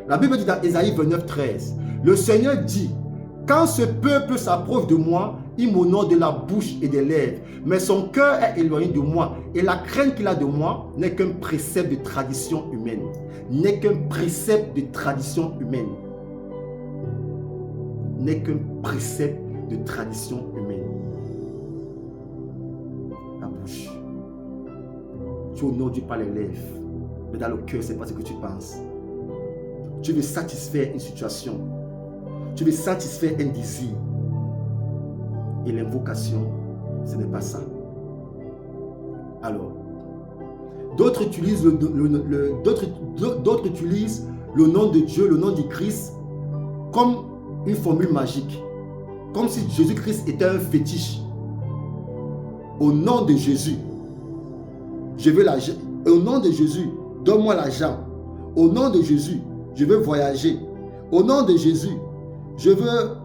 La Bible dit dans Ésaïe 29, 13, le Seigneur dit, quand ce peuple s'approche de moi, il m'honore de la bouche et des lèvres, mais son cœur est éloigné de moi, et la crainte qu'il a de moi n'est qu'un précepte de tradition humaine. N'est qu'un précepte de tradition humaine. N'est qu'un précepte de tradition humaine. La bouche. Tu honores Dieu par les lèvres, mais dans le cœur, ce n'est pas ce que tu penses. Tu veux satisfaire une situation. Tu veux satisfaire un désir. Et l'invocation, ce n'est pas ça. Alors, d'autres utilisent le nom de Dieu, le nom du Christ, comme une formule magique. Comme si Jésus-Christ était un fétiche. Au nom de Jésus, je veux l'argent. Au nom de Jésus, donne-moi l'argent. Au nom de Jésus, je veux voyager. Au nom de Jésus, je veux...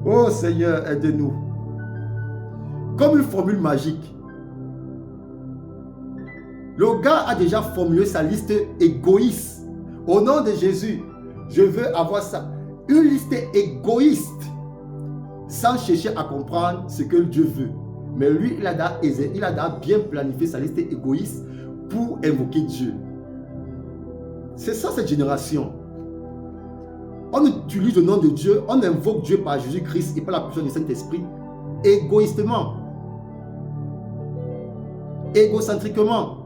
Oh Seigneur, aide-nous. Comme une formule magique. Le gars a déjà formulé sa liste égoïste. Au nom de Jésus, je veux avoir ça. Une liste égoïste. Sans chercher à comprendre ce que Dieu veut. Mais lui, il a bien planifié sa liste égoïste pour invoquer Dieu. C'est ça cette génération. On utilise le nom de Dieu, on invoque Dieu par Jésus-Christ et par la personne du Saint-Esprit égoïstement, égocentriquement.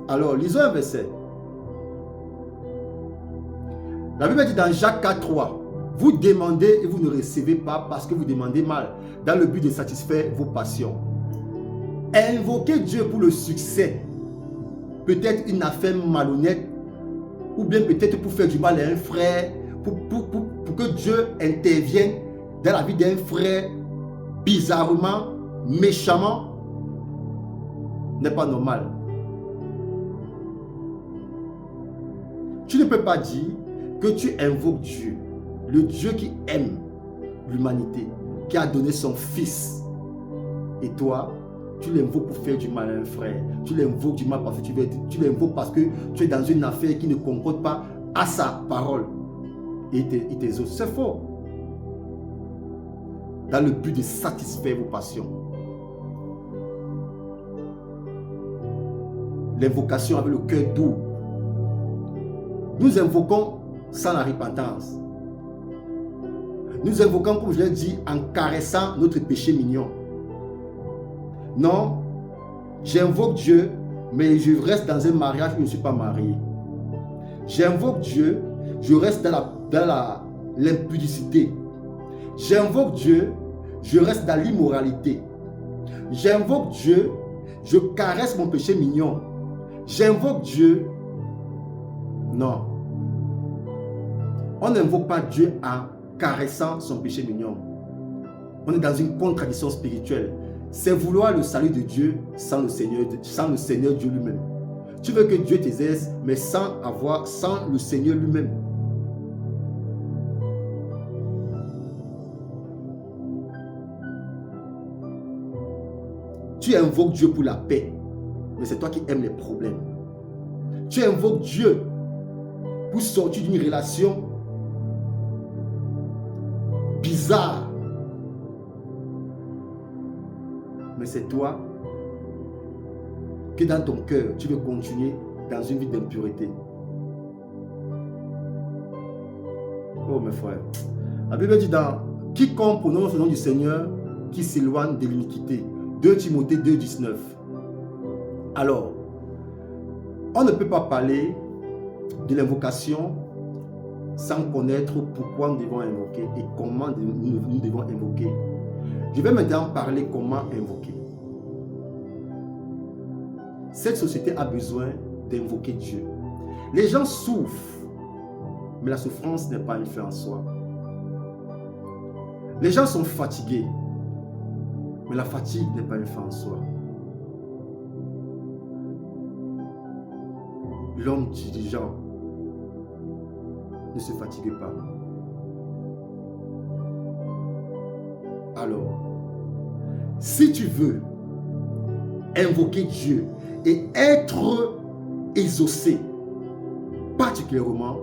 Alors, lisons un verset. La Bible dit dans Jacques 4:3, vous demandez et vous ne recevez pas parce que vous demandez mal, dans le but de satisfaire vos passions. Invoquer Dieu pour le succès, peut-être une affaire malhonnête, ou bien peut-être pour faire du mal à un frère, pour que Dieu intervienne dans la vie d'un frère bizarrement, méchamment, n'est pas normal. Tu ne peux pas dire que tu invoques Dieu, le Dieu qui aime l'humanité, qui a donné son fils, et toi, tu l'invoques pour faire du mal à un frère. Tu l'invoques du mal parce que tu l'invoques parce que tu es dans une affaire qui ne concorde pas à sa parole. Et tes autres, c'est faux. Dans le but de satisfaire vos passions. L'invocation avec le cœur doux. Nous invoquons sans la repentance. Nous invoquons, comme je l'ai dit, en caressant notre péché mignon. Non, j'invoque Dieu, mais je reste dans un mariage où je ne suis pas marié. J'invoque Dieu, je reste dans l'impudicité. J'invoque Dieu, je reste dans l'immoralité. J'invoque Dieu, Je caresse mon péché mignon. J'invoque Dieu. Non. On n'invoque pas Dieu en caressant son péché mignon. On est dans une contradiction spirituelle. C'est vouloir le salut de Dieu sans le Seigneur Dieu lui-même. Tu veux que Dieu t'exerce, mais sans le Seigneur lui-même. Tu invoques Dieu pour la paix, mais c'est toi qui aimes les problèmes. Tu invoques Dieu pour sortir d'une relation bizarre, mais c'est toi que dans ton cœur, tu veux continuer dans une vie d'impureté. Oh mes frères, la Bible dit dans « Quiconque prononce le nom du Seigneur qui s'éloigne de l'iniquité ». 2 Timothée 2, 19. Alors, on ne peut pas parler de l'invocation sans connaître pourquoi nous devons invoquer et comment nous devons invoquer. Je vais maintenant parler comment invoquer. Cette société a besoin d'invoquer Dieu. Les gens souffrent, mais la souffrance n'est pas une fin en soi. Les gens sont fatigués, mais la fatigue n'est pas une fin en soi. L'homme dirigeant ne se fatigue pas. Alors, si tu veux invoquer Dieu et être exaucé particulièrement,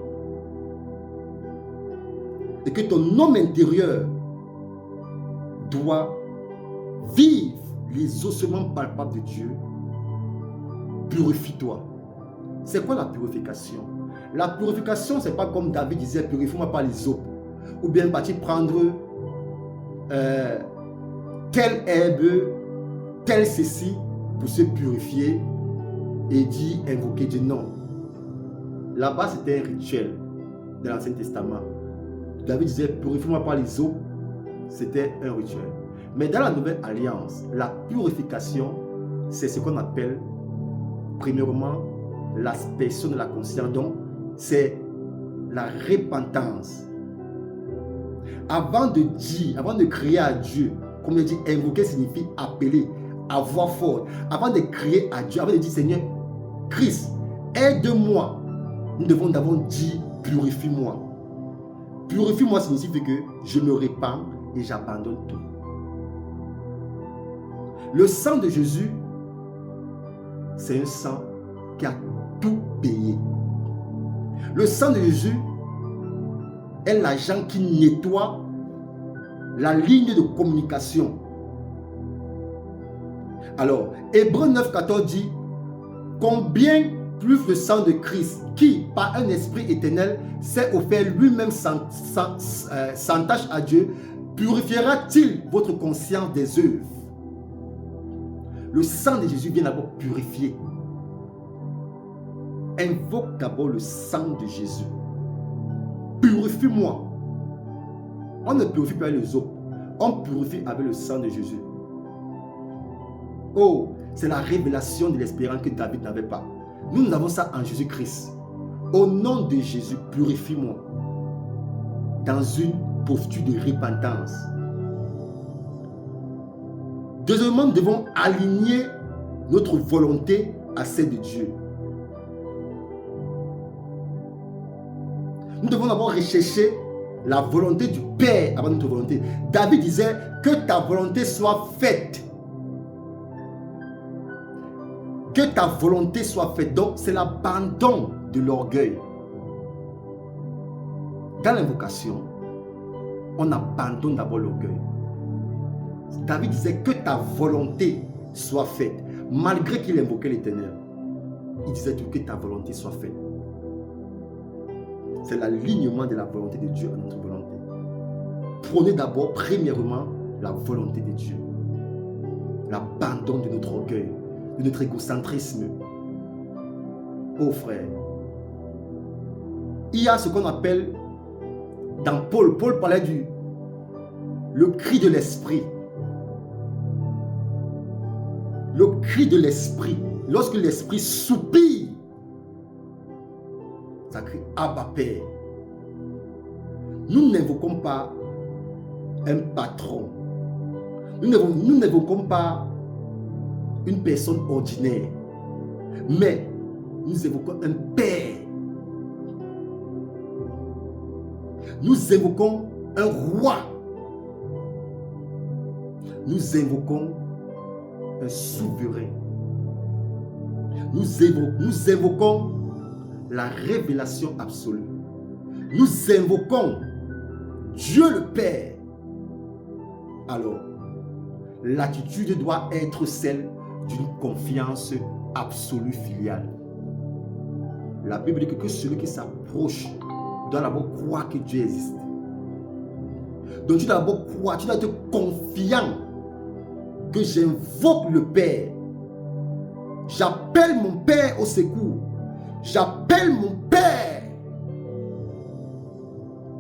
et que ton homme intérieur doit vivre les ossements palpables de Dieu, purifie-toi. C'est quoi la purification? La purification, c'est pas comme David disait, purifie-moi par les eaux. Ou bien partir prendre telle herbe, tel ceci, pour se purifier et dire, invoquer Dieu. Non. Là-bas, c'était un rituel de l'Ancien Testament. David disait, purifie-moi par les eaux. C'était un rituel. Mais dans la Nouvelle Alliance, la purification, c'est ce qu'on appelle, premièrement, l'aspersion de la conscience. Donc, c'est la repentance. Avant de dire, avant de crier à Dieu, comme il dit, invoquer signifie appeler, à voix forte. Avant de crier à Dieu, avant de dire, Seigneur, Christ, aide-moi. Nous devons d'abord dire, purifie-moi. Purifie-moi signifie que je me répands et j'abandonne tout. Le sang de Jésus, c'est un sang qui a tout payé. Le sang de Jésus est l'agent qui nettoie la ligne de communication. Alors, Hébreux 9,14 dit, combien plus le sang de Christ, qui, par un esprit éternel, s'est offert lui-même sans tâche à Dieu, purifiera-t-il votre conscience des œuvres? Le sang de Jésus vient d'abord purifier. Invoque d'abord le sang de Jésus. Purifie-moi. On ne purifie pas avec les eaux. On purifie avec le sang de Jésus. Oh, c'est la révélation de l'espérance que David n'avait pas. Nous avons ça en Jésus-Christ. Au nom de Jésus, purifie-moi. Dans une posture de repentance. Deuxièmement, nous devons aligner notre volonté à celle de Dieu. Nous devons d'abord rechercher la volonté du Père avant notre volonté. David disait que ta volonté soit faite. Que ta volonté soit faite. Donc, c'est l'abandon de l'orgueil. Dans l'invocation, on abandonne d'abord l'orgueil. David disait que ta volonté soit faite. Malgré qu'il invoquait l'Éternel, il disait que ta volonté soit faite. C'est l'alignement de la volonté de Dieu à notre volonté. Prenez d'abord, premièrement, la volonté de Dieu. L'abandon de notre orgueil, de notre égocentrisme. Oh frère, il y a ce qu'on appelle, dans Paul parlait le cri de l'esprit. Le cri de l'esprit. Lorsque l'esprit soupire, ça crie Abba Père. Nous n'invoquons pas un patron. Nous n'invoquons pas une personne ordinaire. Mais nous évoquons un Père. Nous invoquons un roi. Nous invoquons un souverain. Nous invoquons la révélation absolue. Nous invoquons Dieu le Père. Alors, l'attitude doit être celle d'une confiance absolue filiale. La Bible dit que celui qui s'approche doit d'abord croire que Dieu existe. Donc tu dois d'abord croire, tu dois être confiant que j'invoque le Père. J'appelle mon Père au secours. J'appelle mon Père.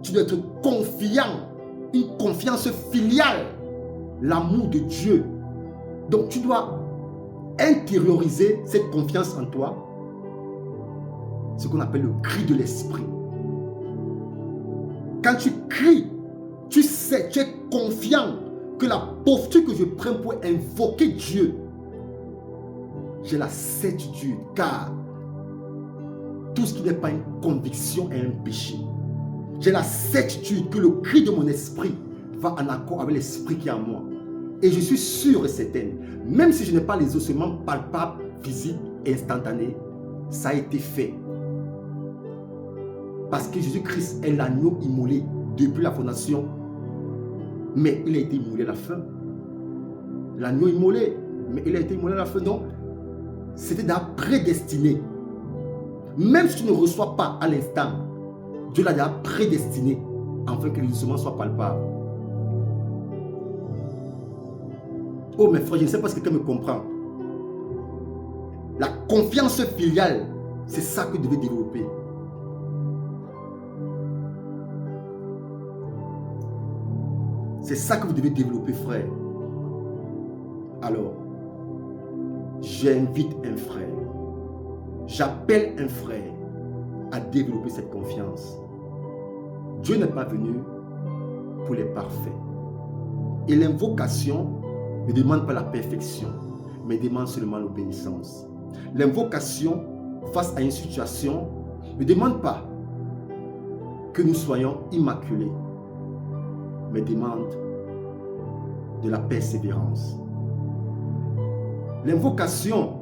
Tu dois être confiant, une confiance filiale, l'amour de Dieu. Donc tu dois intérioriser cette confiance en toi, ce qu'on appelle le cri de l'esprit. Quand tu cries, tu sais, tu es confiant que la posture que je prends pour invoquer Dieu, j'ai la certitude, car tout ce qui n'est pas une conviction est un péché. J'ai la certitude que le cri de mon esprit va en accord avec l'esprit qui est en moi. Et je suis sûr et certain, même si je n'ai pas les ossements palpables, visibles et instantanés, ça a été fait. Parce que Jésus-Christ est l'agneau immolé depuis la fondation. Mais il a été immolé à la fin. L'agneau immolé, mais il a été immolé à la fin. Donc, c'était déjà prédestiné. Même si tu ne reçois pas à l'instant, Dieu l'a déjà prédestiné afin que les ossements soient palpables. Oh mes frères, je ne sais pas si quelqu'un me comprend. La confiance filiale, c'est ça que vous devez développer. C'est ça que vous devez développer, frère. Alors, j'invite un frère, j'appelle un frère à développer cette confiance. Dieu n'est pas venu pour les parfaits. Et l'invocation ne demande pas la perfection, mais demande seulement l'obéissance. L'invocation face à une situation ne demande pas que nous soyons immaculés, mais demande de la persévérance. L'invocation,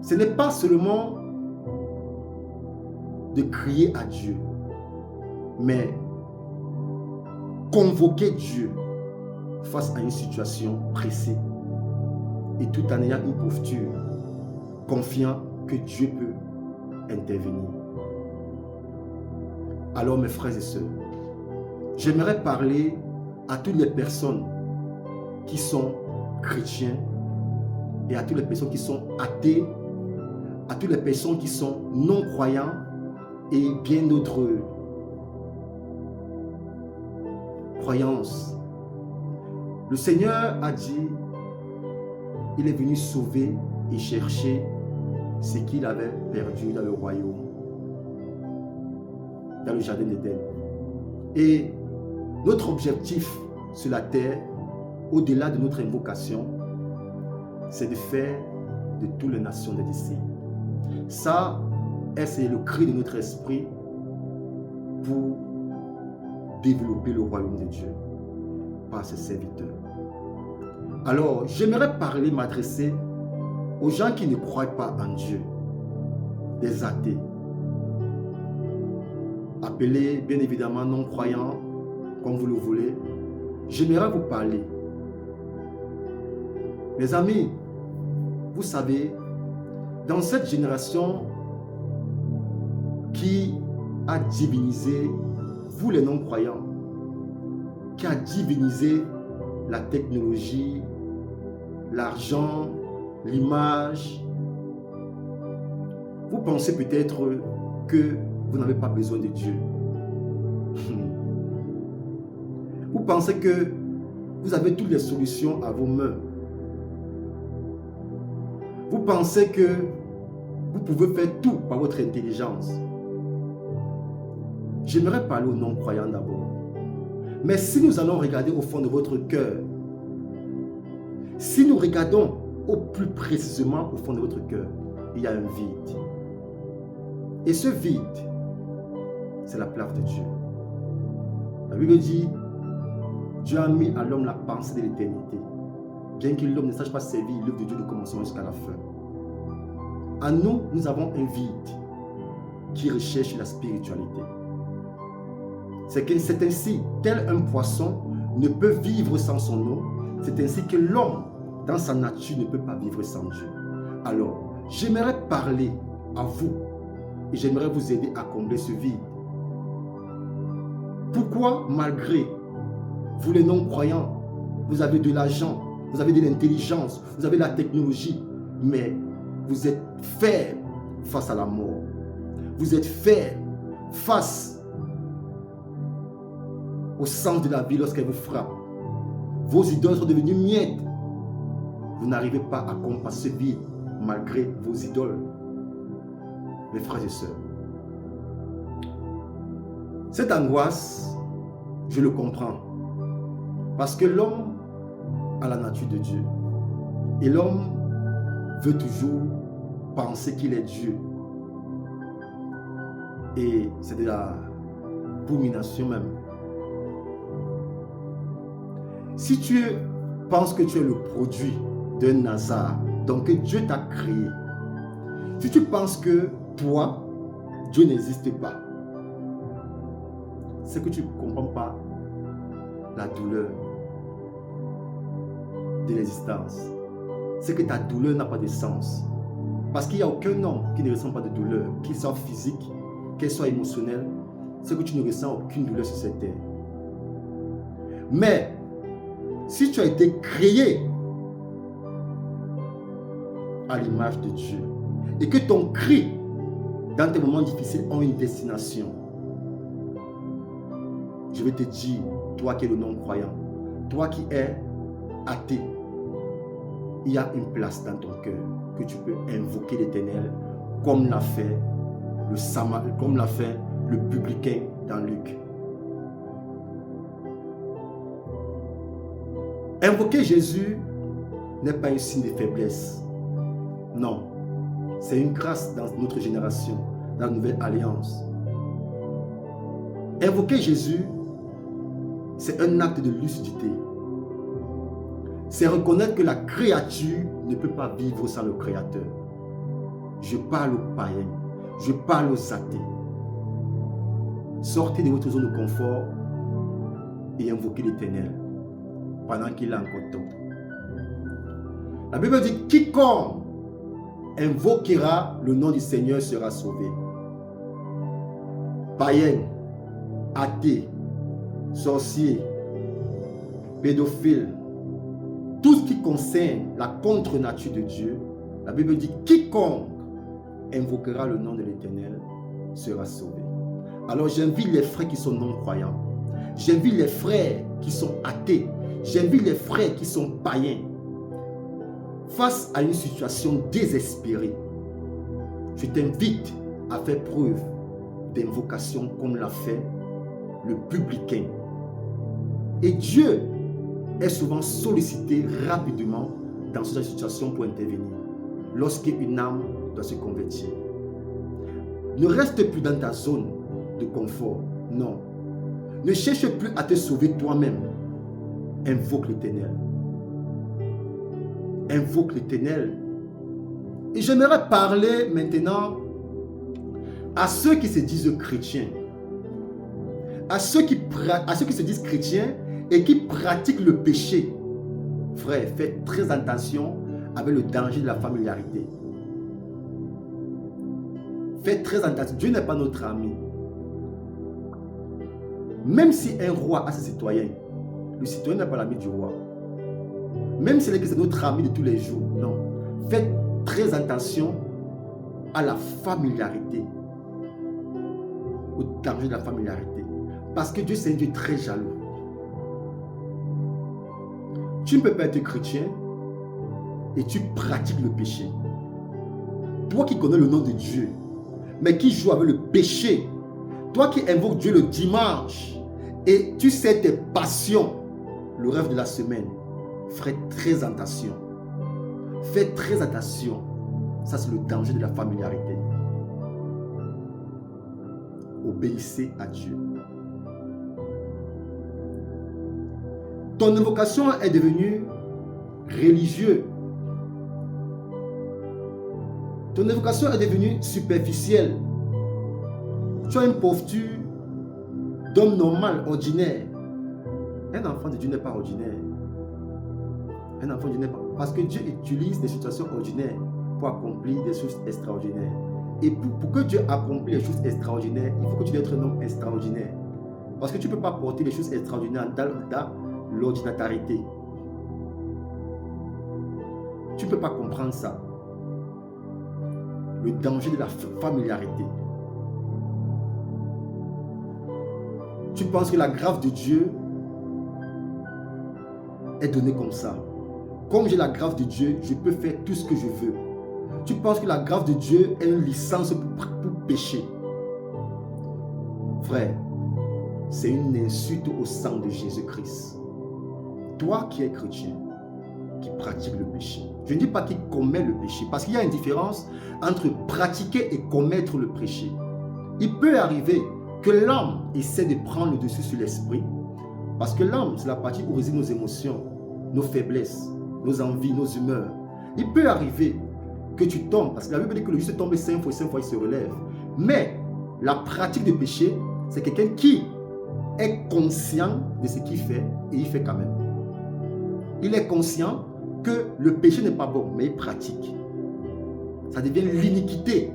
ce n'est pas seulement de crier à Dieu, mais convoquer Dieu face à une situation pressée et tout en ayant une posture confiant que Dieu peut intervenir. Alors mes frères et sœurs, j'aimerais parler à toutes les personnes qui sont chrétiens et à toutes les personnes qui sont athées, à toutes les personnes qui sont non-croyants et bien d'autres croyances. Le Seigneur a dit, il est venu sauver et chercher ce qu'il avait perdu dans le royaume, dans le jardin d'Éden. Et notre objectif sur la terre, au-delà de notre invocation, c'est de faire de toutes les nations des disciples. Ça, c'est le cri de notre esprit pour développer le royaume de Dieu par ses serviteurs. Alors, j'aimerais parler, m'adresser aux gens qui ne croient pas en Dieu, des athées, appelés bien évidemment non-croyants, comme vous le voulez. J'aimerais vous parler. Mes amis, vous savez, dans cette génération qui a divinisé, vous les non-croyants, qui a divinisé la technologie, l'argent, l'image, vous pensez peut-être que vous n'avez pas besoin de Dieu. Vous pensez que vous avez toutes les solutions à vos mains. Vous pensez que vous pouvez faire tout par votre intelligence. J'aimerais parler aux non-croyants d'abord. Mais si nous allons regarder au fond de votre cœur, si nous regardons au plus précisément au fond de votre cœur, il y a un vide. Et ce vide, c'est la place de Dieu. La Bible dit, Dieu a mis à l'homme la pensée de l'éternité. Bien que l'homme ne sache pas servir l'œuvre de Dieu de commencement jusqu'à la fin. En nous, nous avons un vide qui recherche la spiritualité. C'est ainsi, tel un poisson ne peut vivre sans son eau, c'est ainsi que l'homme, dans sa nature, ne peut pas vivre sans Dieu. Alors, j'aimerais parler à vous et j'aimerais vous aider à combler ce vide. Pourquoi, malgré vous les non-croyants, vous avez de l'argent, vous avez de l'intelligence, vous avez de la technologie, mais vous êtes faible face à la mort. Vous êtes faible face au sens de la vie lorsqu'elle vous frappe. Vos idoles sont devenues miettes. Vous n'arrivez pas à compenser ce vide malgré vos idoles. Mes frères et sœurs, cette angoisse, je le comprends. Parce que l'homme a la nature de Dieu. Et l'homme veut toujours penser qu'il est Dieu. Et c'est de la abomination même. Si tu penses que tu es le produit d'un hasard, donc que Dieu t'a créé, si tu penses que toi, Dieu n'existe pas, c'est que tu ne comprends pas la douleur de l'existence. C'est que ta douleur n'a pas de sens. Parce qu'il n'y a aucun homme qui ne ressent pas de douleur, qu'il soit physique, qu'elle soit émotionnelle, c'est que tu ne ressens aucune douleur sur cette terre. Mais, si tu as été créé à l'image de Dieu, et que ton cri, dans tes moments difficiles, ont une destination, je vais te dire, toi qui es le non-croyant, toi qui es athée, il y a une place dans ton cœur que tu peux invoquer l'Éternel comme l'a fait le publicain dans Luc. Invoquer Jésus n'est pas un signe de faiblesse. Non, c'est une grâce dans notre génération, dans la nouvelle alliance. Invoquer Jésus, c'est un acte de lucidité. C'est reconnaître que la créature ne peut pas vivre sans le Créateur. Je parle aux païens, je parle aux athées. Sortez de votre zone de confort et invoquez l'Éternel pendant qu'il a encore temps. La Bible dit, quiconque invoquera le nom du Seigneur sera sauvé. Païens, athées, sorciers, pédophiles, tout ce qui concerne la contre-nature de Dieu, la Bible dit, quiconque invoquera le nom de l'Éternel sera sauvé. Alors j'invite les frères qui sont non-croyants, j'invite les frères qui sont athées, j'invite les frères qui sont païens, face à une situation désespérée, je t'invite à faire preuve d'invocation comme l'a fait le publicain. Et Dieu est souvent sollicité rapidement dans cette situation pour intervenir lorsqu'une âme doit se convertir. Ne reste plus dans ta zone de confort, non. Ne cherche plus à te sauver toi-même. Invoque l'Éternel. Invoque l'Éternel. Et j'aimerais parler maintenant à ceux qui se disent chrétiens, à ceux qui se disent chrétiens et qui pratiquent le péché. Frère, faites très attention avec le danger de la familiarité. Faites très attention. Dieu n'est pas notre ami. Même si un roi a ses citoyens, le citoyen n'est pas l'ami du roi. Même si l'Église est notre ami de tous les jours, non. Faites très attention à la familiarité, au danger de la familiarité. Parce que Dieu, c'est un Dieu très jaloux. Tu ne peux pas être chrétien et tu pratiques le péché. Toi qui connais le nom de Dieu, mais qui joue avec le péché. Toi qui invoques Dieu le dimanche et tu sais tes passions le rêve de la semaine. Fais très attention. Fais très attention. Ça, c'est le danger de la familiarité. Obéissez à Dieu. Ton invocation est devenue religieuse. Ton invocation est devenue superficielle. Tu as une posture d'homme normal, ordinaire. Un enfant de Dieu n'est pas ordinaire. Un enfant de Dieu n'est pas... Parce que Dieu utilise des situations ordinaires pour accomplir des choses extraordinaires. Et pour que Dieu accomplisse les choses extraordinaires, il faut que tu sois un homme extraordinaire. Parce que tu ne peux pas porter les choses extraordinaires dans l'ordinatarité. Tu ne peux pas comprendre ça. Le danger de la familiarité. Tu penses que la grâce de Dieu est donnée comme ça. Comme j'ai la grâce de Dieu, je peux faire tout ce que je veux. Tu penses que la grâce de Dieu est une licence pour pécher. Frère, c'est une insulte au sang de Jésus-Christ. Toi qui es chrétien, qui pratique le péché. Je ne dis pas qui commet le péché, parce qu'il y a une différence entre pratiquer et commettre le péché. Il peut arriver que l'âme essaie de prendre le dessus sur l'esprit, parce que l'âme, c'est la partie où résident nos émotions, nos faiblesses, nos envies, nos humeurs. Il peut arriver que tu tombes, parce que la Bible dit que le juste tombe 5 fois, 5 fois il se relève. Mais la pratique de péché, c'est quelqu'un qui est conscient de ce qu'il fait et il fait quand même. Il est conscient que le péché n'est pas bon, mais il pratique. Ça devient l'iniquité.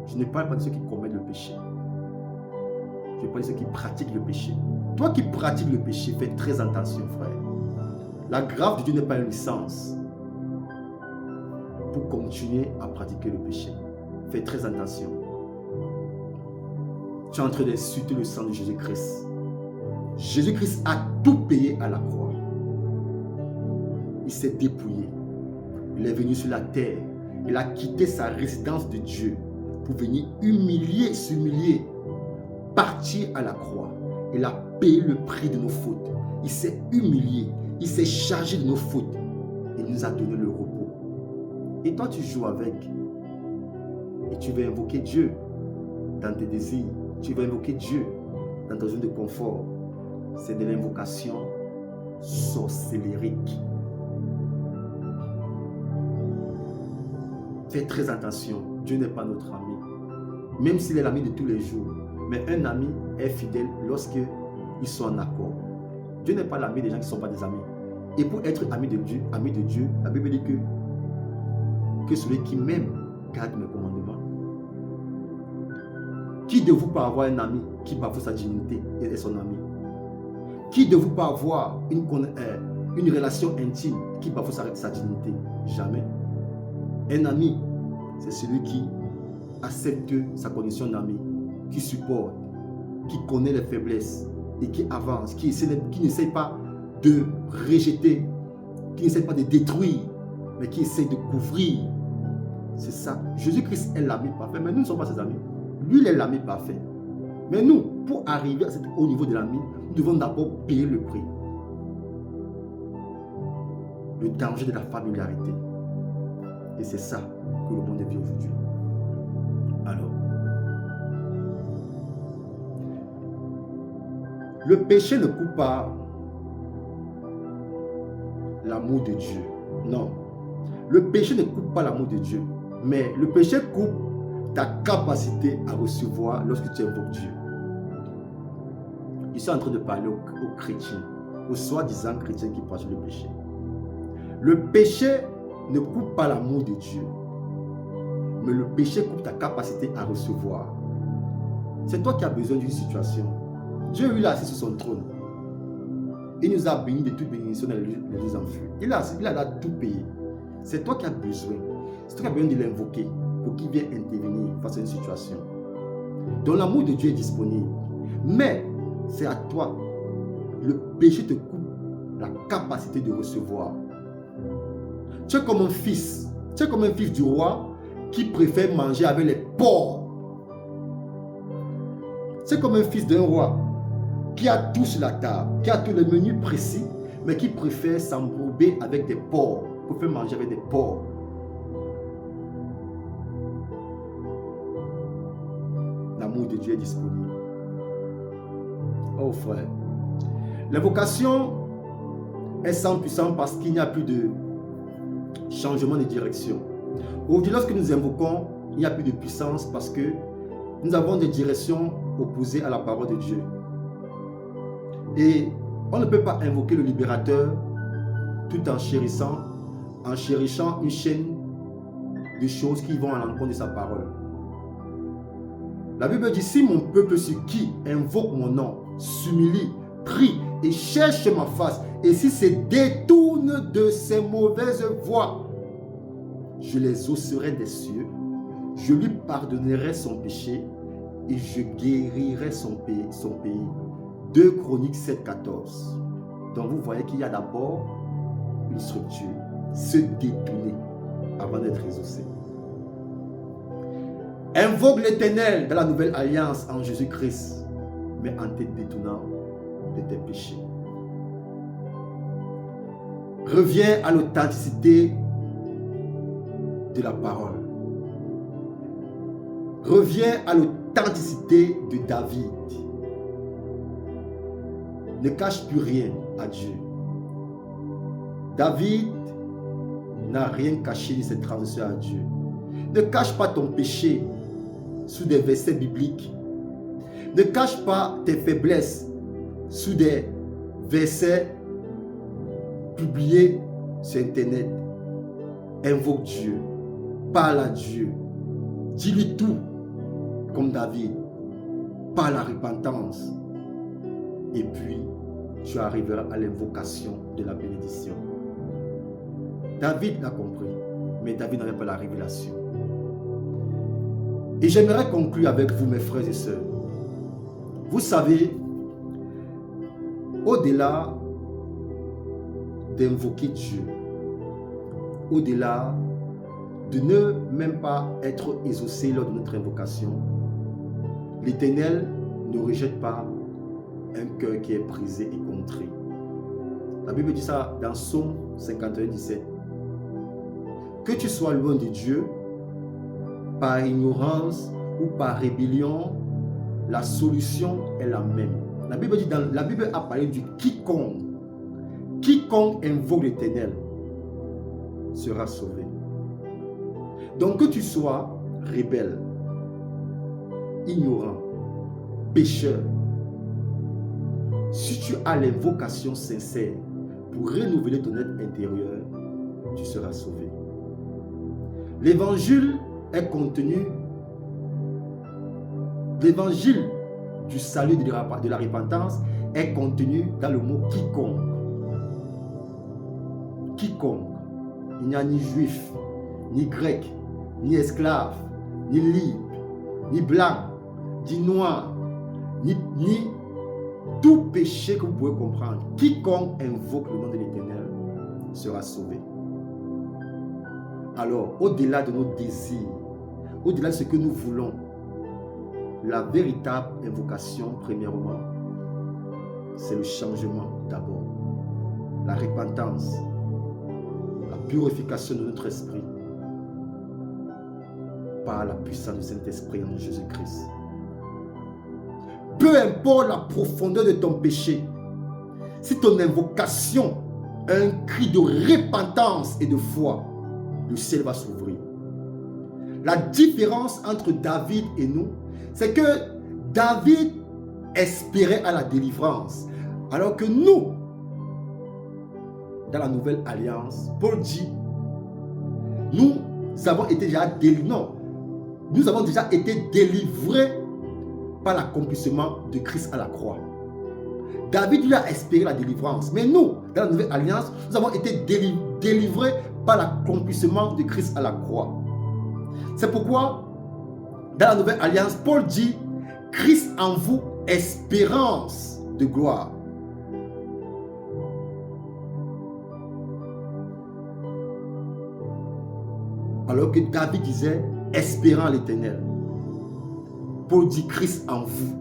Je ne parle pas de ceux qui commettent le péché. Je parle de ceux qui pratiquent le péché. Toi qui pratiques le péché, fais très attention, frère. La grâce de Dieu n'est pas une licence pour continuer à pratiquer le péché. Fais très attention. Tu es en train d'insulter le sang de Jésus-Christ. Jésus-Christ a tout payé à la croix. Il s'est dépouillé. Il est venu sur la terre. Il a quitté sa résidence de Dieu pour venir s'humilier, partir à la croix. Il a payé le prix de nos fautes. Il s'est humilié. Il s'est chargé de nos fautes. Il nous a donné le repos. Et toi, tu joues avec. Et tu vas invoquer Dieu dans tes désirs. Tu vas invoquer Dieu dans ta zone de confort. C'est de l'invocation sorcellérique. Fais très attention. Dieu n'est pas notre ami. Même s'il est l'ami de tous les jours. Mais un ami est fidèle lorsqu'ils sont en accord. Dieu n'est pas l'ami des gens qui ne sont pas des amis. Et pour être ami de Dieu, la Bible dit que celui qui m'aime garde mes commandements. Qui de vous peut avoir un ami qui bafoue sa dignité et est son ami? Qui de vous peut avoir une relation intime qui bafoue sa dignité? Jamais. Un ami, c'est celui qui accepte sa condition d'ami, qui supporte, qui connaît les faiblesses et qui avance, qui n'essaie pas de rejeter, qui n'essaie pas de détruire, mais qui essaie de couvrir. C'est ça. Jésus-Christ est l'ami parfait, mais nous ne sommes pas ses amis. Lui, il est l'ami parfait. Mais nous, pour arriver à cet haut niveau de l'ami, nous devons d'abord payer le prix. Le danger de la familiarité. Et c'est ça que le monde vit aujourd'hui. Alors, le péché ne coupe pas l'amour de Dieu. Non. Le péché ne coupe pas l'amour de Dieu. Mais le péché coupe ta capacité à recevoir lorsque tu invoques Dieu. Je suis en train de parler aux chrétiens, aux soi-disant chrétiens qui pratiquent le péché. Le péché ne coupe pas l'amour de Dieu, mais le péché coupe ta capacité à recevoir. C'est toi qui as besoin d'une situation. Dieu, lui, est assis sur son trône. Il nous a bénis de toute bénédiction dans les deux enfants. Il a tout payé. C'est toi qui as besoin. C'est toi qui as besoin de l'invoquer pour qu'il vienne intervenir face à une situation. Donc l'amour de Dieu est disponible. Mais c'est à toi. Le péché te coupe la capacité de recevoir. Tu es comme un fils C'est comme un fils du roi qui préfère manger avec les porcs. C'est comme un fils d'un roi qui a tout sur la table, qui a tous les menus précis, mais qui préfère s'embourber avec des porcs, préfère manger avec des porcs. L'amour de Dieu est disponible. Oh frère, l'invocation est sans puissance parce qu'il n'y a plus de changement de direction. Aujourd'hui, lorsque nous invoquons, il n'y a plus de puissance parce que nous avons des directions opposées à la parole de Dieu. Et on ne peut pas invoquer le libérateur tout en chérissant une chaîne de choses qui vont à l'encontre de sa parole. La Bible dit, si mon peuple sur qui invoque mon nom s'humilie, prie et cherche ma face, et si se détourne de ses mauvaises voies, je les hausserai des cieux, je lui pardonnerai son péché et je guérirai son pays. 2 Chroniques 7,14. Donc vous voyez qu'il y a d'abord une structure, se détourner avant d'être exaucé. Invoque l'Éternel dans la nouvelle alliance en Jésus-Christ, mais en te détournant de tes péchés. Reviens à l'authenticité de la parole. Reviens à l'authenticité de David. Ne cache plus rien à Dieu. David n'a rien caché de ses transgressions à Dieu. Ne cache pas ton péché sous des versets bibliques. Ne cache pas tes faiblesses sous des versets publiés sur Internet. Invoque Dieu. Parle à Dieu. Dis-lui tout comme David. Par la repentance. Et puis, tu arriveras à l'invocation de la bénédiction. David l'a compris, mais David n'avait pas la révélation. Et j'aimerais conclure avec vous, mes frères et sœurs. Vous savez, au-delà d'invoquer Dieu, au-delà de ne même pas être exaucé lors de notre invocation, l'Éternel ne rejette pas un cœur qui est brisé et contré. La Bible dit ça dans Psaume 51, 17. Que tu sois loin de Dieu, par ignorance ou par rébellion, la solution est la même. La Bible dit la Bible a parlé du quiconque. Quiconque invoque l'Éternel sera sauvé. Donc que tu sois rebelle, ignorant, pécheur, si tu as l'invocation sincère pour renouveler ton être intérieur, tu seras sauvé. L'évangile est contenu, l'évangile du salut de la repentance est contenu dans le mot quiconque. Quiconque. Il n'y a ni juif, ni grec, ni esclave, ni libre, ni blanc, ni noir, ni tout péché que vous pouvez comprendre. Quiconque invoque le nom de l'Éternel sera sauvé. Alors, au-delà de nos désirs, au-delà de ce que nous voulons, la véritable invocation, premièrement, c'est le changement d'abord. La repentance, la purification de notre esprit par la puissance du Saint-Esprit en Jésus-Christ. Peu importe la profondeur de ton péché, si ton invocation est un cri de repentance et de foi, le ciel va s'ouvrir. La différence entre David et nous, c'est que David espérait à la délivrance, alors que nous, dans la nouvelle alliance, Paul dit, nous avons été déjà délivrés par l'accomplissement de Christ à la croix. David lui a espéré la délivrance, mais nous, dans la nouvelle alliance, nous avons été délivrés par l'accomplissement de Christ à la croix. C'est pourquoi, dans la nouvelle alliance, Paul dit, Christ en vous, espérance de gloire. Alors que David disait, espérant l'Éternel. Paul dit, Christ en vous,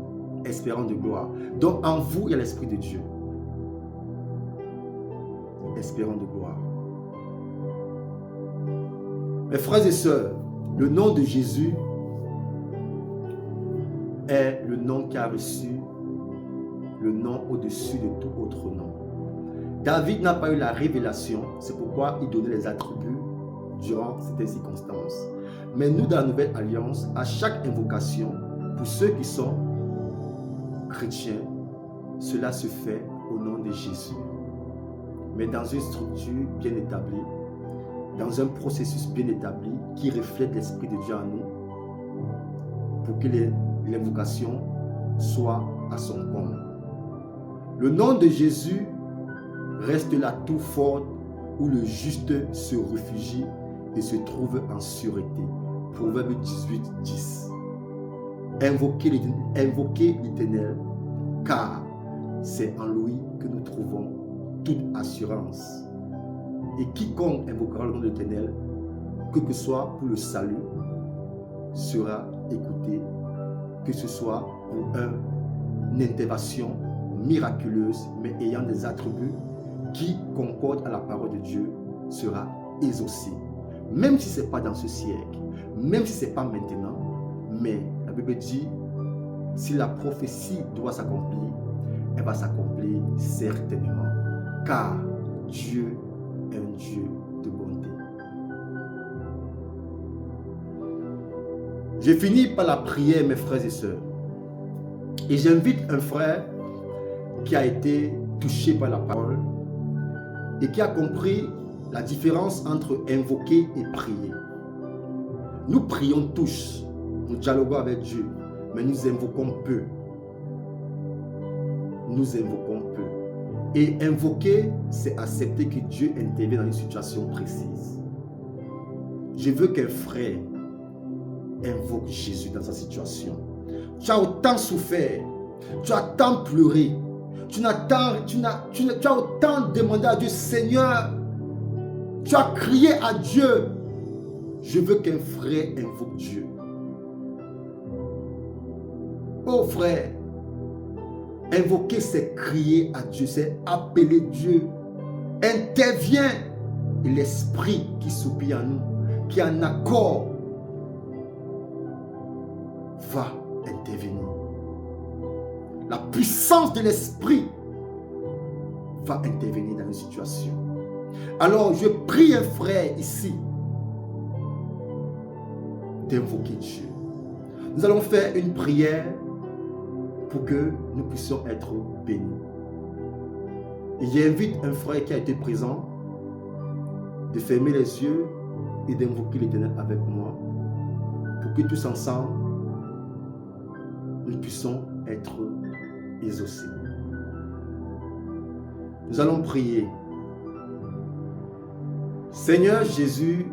espérant de gloire. Donc en vous, il y a l'Esprit de Dieu. Espérant de gloire. Mes frères et sœurs, le nom de Jésus est le nom qui a reçu le nom au-dessus de tout autre nom. David n'a pas eu la révélation, c'est pourquoi il donnait les attributs durant cette circonstance. Mais nous, dans la Nouvelle Alliance, à chaque invocation, pour ceux qui sont chrétiens, cela se fait au nom de Jésus. Mais dans une structure bien établie, dans un processus bien établi qui reflète l'Esprit de Dieu en nous, pour que l'invocation soit à son comble. Le nom de Jésus reste la tour forte où le juste se réfugie et se trouve en sûreté. Proverbe 18, 10. Invoquez l'Éternel, car c'est en lui que nous trouvons toute assurance. Et quiconque invoquera le nom de l'Éternel, que ce soit pour le salut, sera écouté, que ce soit pour une intervention miraculeuse, mais ayant des attributs qui concordent à la parole de Dieu, sera exaucé. Même si ce n'est pas dans ce siècle, même si ce n'est pas maintenant, mais la Bible dit, si la prophétie doit s'accomplir, elle va s'accomplir certainement, car Dieu est un Dieu de bonté. Je finis par la prière, mes frères et sœurs. Et j'invite un frère qui a été touché par la parole et qui a compris la différence entre invoquer et prier. Nous prions tous, nous dialoguons avec Dieu, mais nous invoquons peu. Nous invoquons peu. Et invoquer, c'est accepter que Dieu intervienne dans une situation précise. Je veux qu'un frère invoque Jésus dans sa situation. Tu as autant souffert, tu as tant pleuré, tu as autant demandé à Dieu, Seigneur, tu as crié à Dieu. Je veux qu'un frère invoque Dieu. Oh frère, invoquer, c'est crier à Dieu, c'est appeler Dieu. Intervient. Et l'Esprit qui soupire en nous, qui est en accord, va intervenir. La puissance de l'Esprit va intervenir dans une situation. Alors, je prie un frère ici d'invoquer Dieu. Nous allons faire une prière pour que nous puissions être bénis. Et j'invite un frère qui a été présent de fermer les yeux et d'invoquer l'Éternel avec moi pour que tous ensemble nous puissions être exaucés. Nous allons prier. Seigneur Jésus,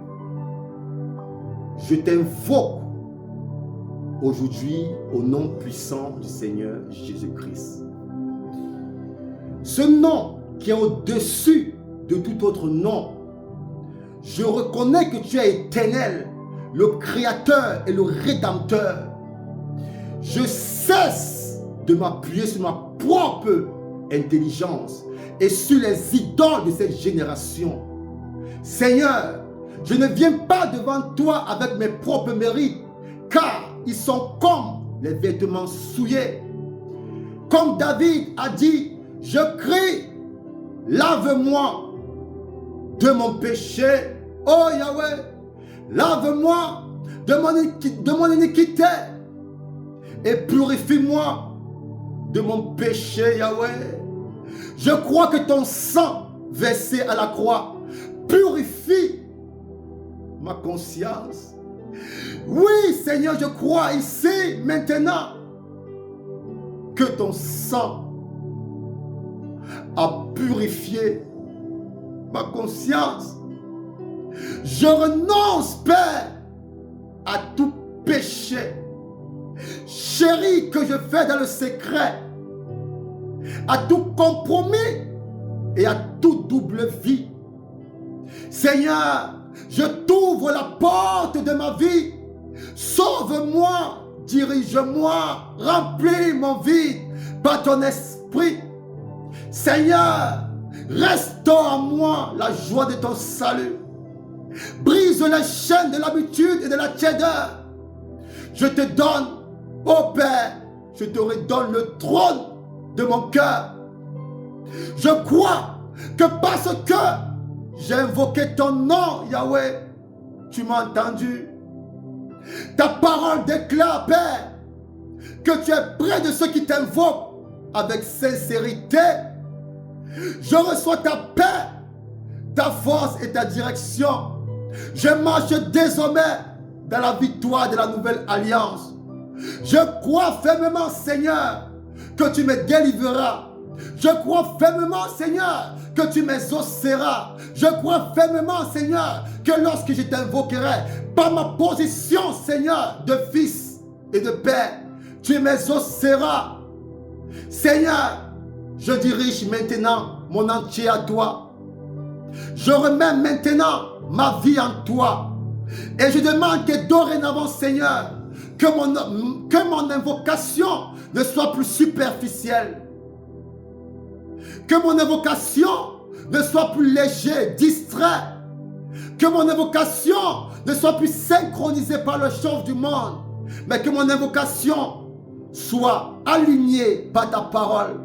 je t'invoque aujourd'hui au nom puissant du Seigneur Jésus-Christ. Ce nom qui est au-dessus de tout autre nom. Je reconnais que tu es éternel, le Créateur et le Rédempteur. Je cesse de m'appuyer sur ma propre intelligence et sur les idoles de cette génération. Seigneur, je ne viens pas devant toi avec mes propres mérites, car ils sont comme les vêtements souillés. Comme David a dit, je crie, lave-moi de mon péché, oh Yahweh, lave-moi de mon iniquité et purifie-moi de mon péché, Yahweh. Je crois que ton sang versé à la croix purifie ma conscience. Oui, Seigneur, je crois ici, maintenant, que ton sang a purifié ma conscience. Je renonce, Père, à tout péché, chéri, que je fais dans le secret, à tout compromis et à toute double vie. Seigneur, Je t'ouvre la porte de ma vie. Sauve-moi, dirige-moi, remplis mon vide par ton esprit. Seigneur, restaure en moi la joie de ton salut. Brise les chaînes de l'habitude et de la tiédeur. Je te donne, ô Père, je te redonne le trône de mon cœur. Je crois que parce que j'ai invoqué ton nom, Yahweh, tu m'as entendu. Ta parole déclare, Père, que tu es près de ceux qui t'invoquent avec sincérité. Je reçois ta paix, ta force et ta direction. Je marche désormais dans la victoire de la nouvelle alliance. Je crois fermement, Seigneur, que tu me délivreras. Je crois fermement, Seigneur, que tu m'exauceras. Je crois fermement, Seigneur, que lorsque je t'invoquerai, par ma position, Seigneur, de fils et de père, tu m'exauceras. Seigneur, je dirige maintenant mon entier à toi. Je remets maintenant ma vie en toi. Et je demande que dorénavant, Seigneur, que mon invocation ne soit plus superficielle. Que mon invocation ne soit plus léger, distrait. Que mon invocation ne soit plus synchronisée par le chauve du monde. Mais que mon invocation soit alignée par ta parole.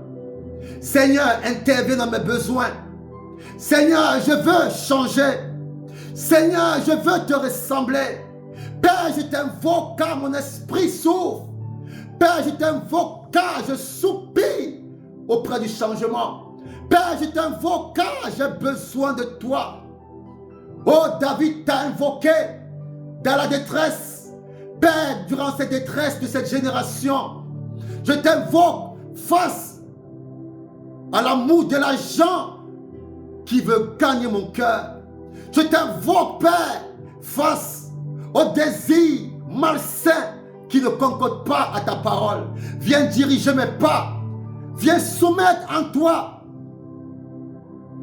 Seigneur, interviens dans mes besoins. Seigneur, je veux changer. Seigneur, je veux te ressembler. Père, je t'invoque car mon esprit s'ouvre. Père, je t'invoque car je soupire auprès du changement. Père, je t'invoque car j'ai besoin de toi. Oh, David t'a invoqué dans la détresse. Père, durant cette détresse de cette génération, je t'invoque face à l'amour de l'argent qui veut gagner mon cœur. Je t'invoque, Père, face au désir malsain qui ne concorde pas à ta parole. Viens diriger mes pas. Viens soumettre en toi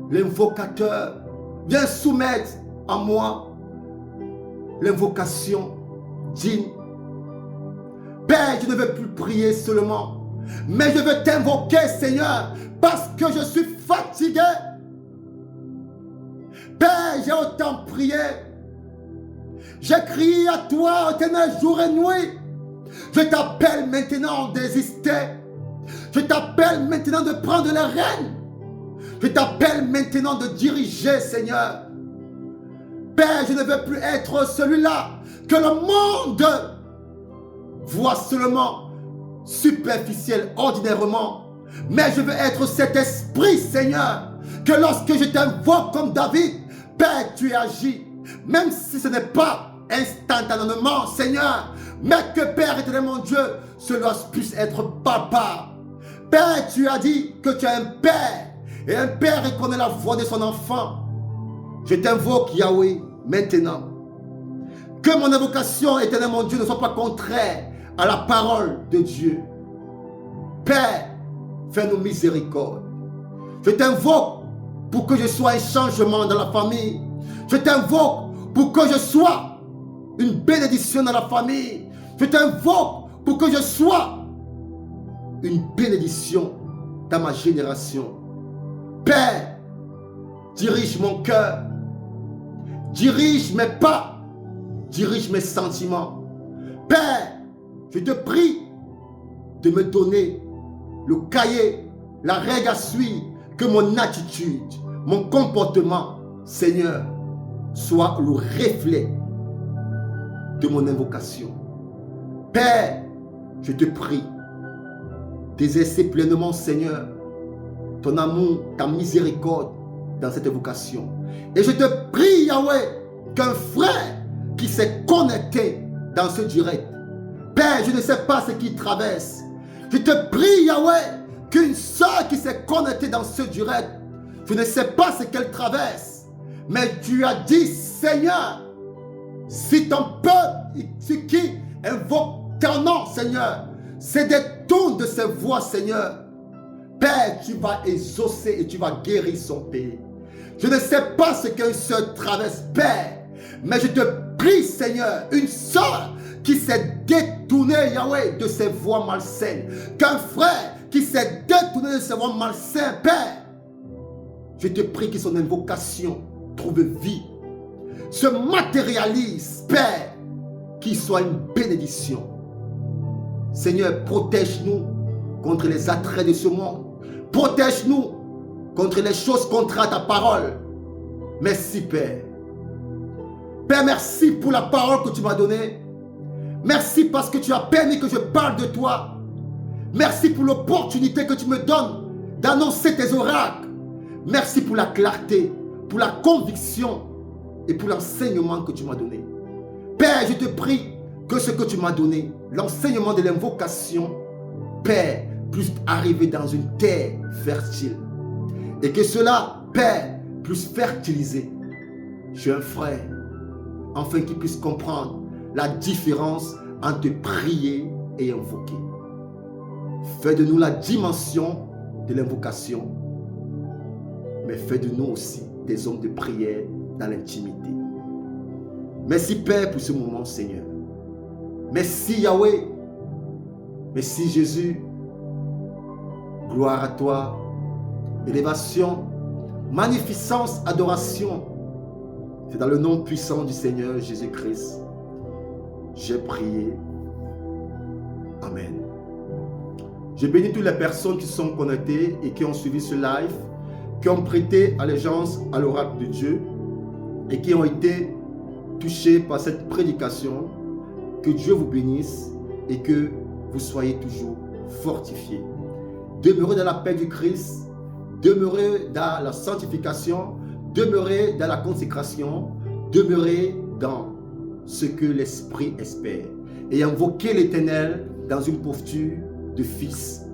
l'invocateur. Viens soumettre en moi l'invocation digne. Père, je ne veux plus prier seulement, mais je veux t'invoquer, Seigneur, parce que je suis fatigué. Père, j'ai autant prié. J'ai crié à toi, Éternel, jour et nuit. Je t'appelle maintenant de désister. Je t'appelle maintenant de prendre les rênes. Je t'appelle maintenant de diriger, Seigneur. Père, je ne veux plus être celui-là que le monde voit seulement superficiel, ordinairement. Mais je veux être cet esprit, Seigneur, que lorsque je t'invoque comme David, Père, tu agis. Même si ce n'est pas instantanément, Seigneur, mais que, Père éternel, mon Dieu, cela puisse être papa. Père, tu as dit que tu es un père, et un père reconnaît la voix de son enfant. Je t'invoque, Yahweh, maintenant. Que mon invocation, éternel, mon Dieu, ne soit pas contraire à la parole de Dieu. Père, fais-nous miséricorde. Je t'invoque pour que je sois un changement dans la famille. Je t'invoque pour que je sois une bénédiction dans la famille. Je t'invoque pour que je sois une bénédiction dans ma génération. Père, dirige mon cœur. Dirige mes pas. Dirige mes sentiments. Père, je te prie de me donner le cahier, la règle à suivre, que mon attitude, mon comportement, Seigneur, soit le reflet de mon invocation. Père, je te prie d'exercer pleinement, Seigneur, ton amour, ta miséricorde dans cette invocation. Et je te prie, Yahweh, qu'un frère qui s'est connecté dans ce direct, Père, je ne sais pas ce qu'il traverse. Je te prie, Yahweh, qu'une soeur qui s'est connectée dans ce direct, je ne sais pas ce qu'elle traverse, mais tu as dit, Seigneur, si ton peuple, si qui invoque ton nom, Seigneur, se détourne de ses voies, Seigneur, Père, tu vas exaucer et tu vas guérir son pays. Je ne sais pas ce qu'une soeur traverse, Père, Mais je te prie, Seigneur, une sœur qui s'est détournée, Yahweh, de ses voies malsaines, qu'un frère qui s'est détourné de ses voies malsaines, Père, je te prie que son invocation trouve vie, se matérialise, Père, qu'il soit une bénédiction. Seigneur, protège-nous contre les attraits de ce monde. Protège-nous contre les choses contraires à ta parole. Merci, Père. Père, merci pour la parole que tu m'as donnée. Merci parce que tu as permis que je parle de toi. Merci pour l'opportunité que tu me donnes d'annoncer tes oracles. Merci pour la clarté, pour la conviction et pour l'enseignement que tu m'as donné. Père, je te prie que ce que tu m'as donné, l'enseignement de l'invocation, Père, puisse arriver dans une terre fertile. Et que cela, Père, puisse fertiliser. Je suis un frère, afin qu'il puisse comprendre la différence entre prier et invoquer. Fais de nous la dimension de l'invocation, mais fais de nous aussi des hommes de prière dans l'intimité. Merci, Père, pour ce moment, Seigneur. Merci, Yahweh. Merci, Jésus. Gloire à toi. Élévation, magnificence, adoration. C'est dans le nom puissant du Seigneur Jésus-Christ. J'ai prié. Amen. Je bénis toutes les personnes qui sont connectées et qui ont suivi ce live, qui ont prêté allégeance à l'oracle de Dieu et qui ont été touchés par cette prédication. Que Dieu vous bénisse et que vous soyez toujours fortifiés. Demeurez dans la paix du Christ, demeurez dans la sanctification, demeurez dans la consécration, demeurez dans ce que l'Esprit espère et invoquez l'Éternel dans une posture de fils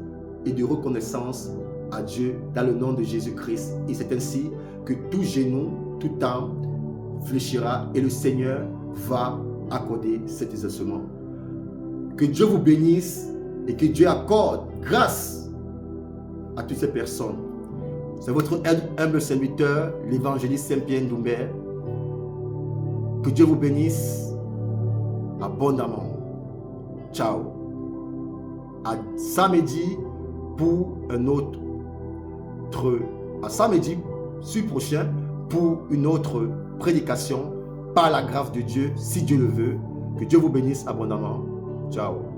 et de reconnaissance à Dieu dans le nom de Jésus-Christ. Et c'est ainsi que tout genou, tout âme fléchira et le Seigneur va accorder cet exaucement. Que Dieu vous bénisse et que Dieu accorde grâce à toutes ces personnes. C'est votre humble serviteur, l'évangéliste Saint-Pierre Ndoumbé. Que Dieu vous bénisse abondamment. Ciao. À samedi pour un autre. À samedi prochain pour une autre prédication par la grâce de Dieu, si Dieu le veut. Que Dieu vous bénisse abondamment. Ciao.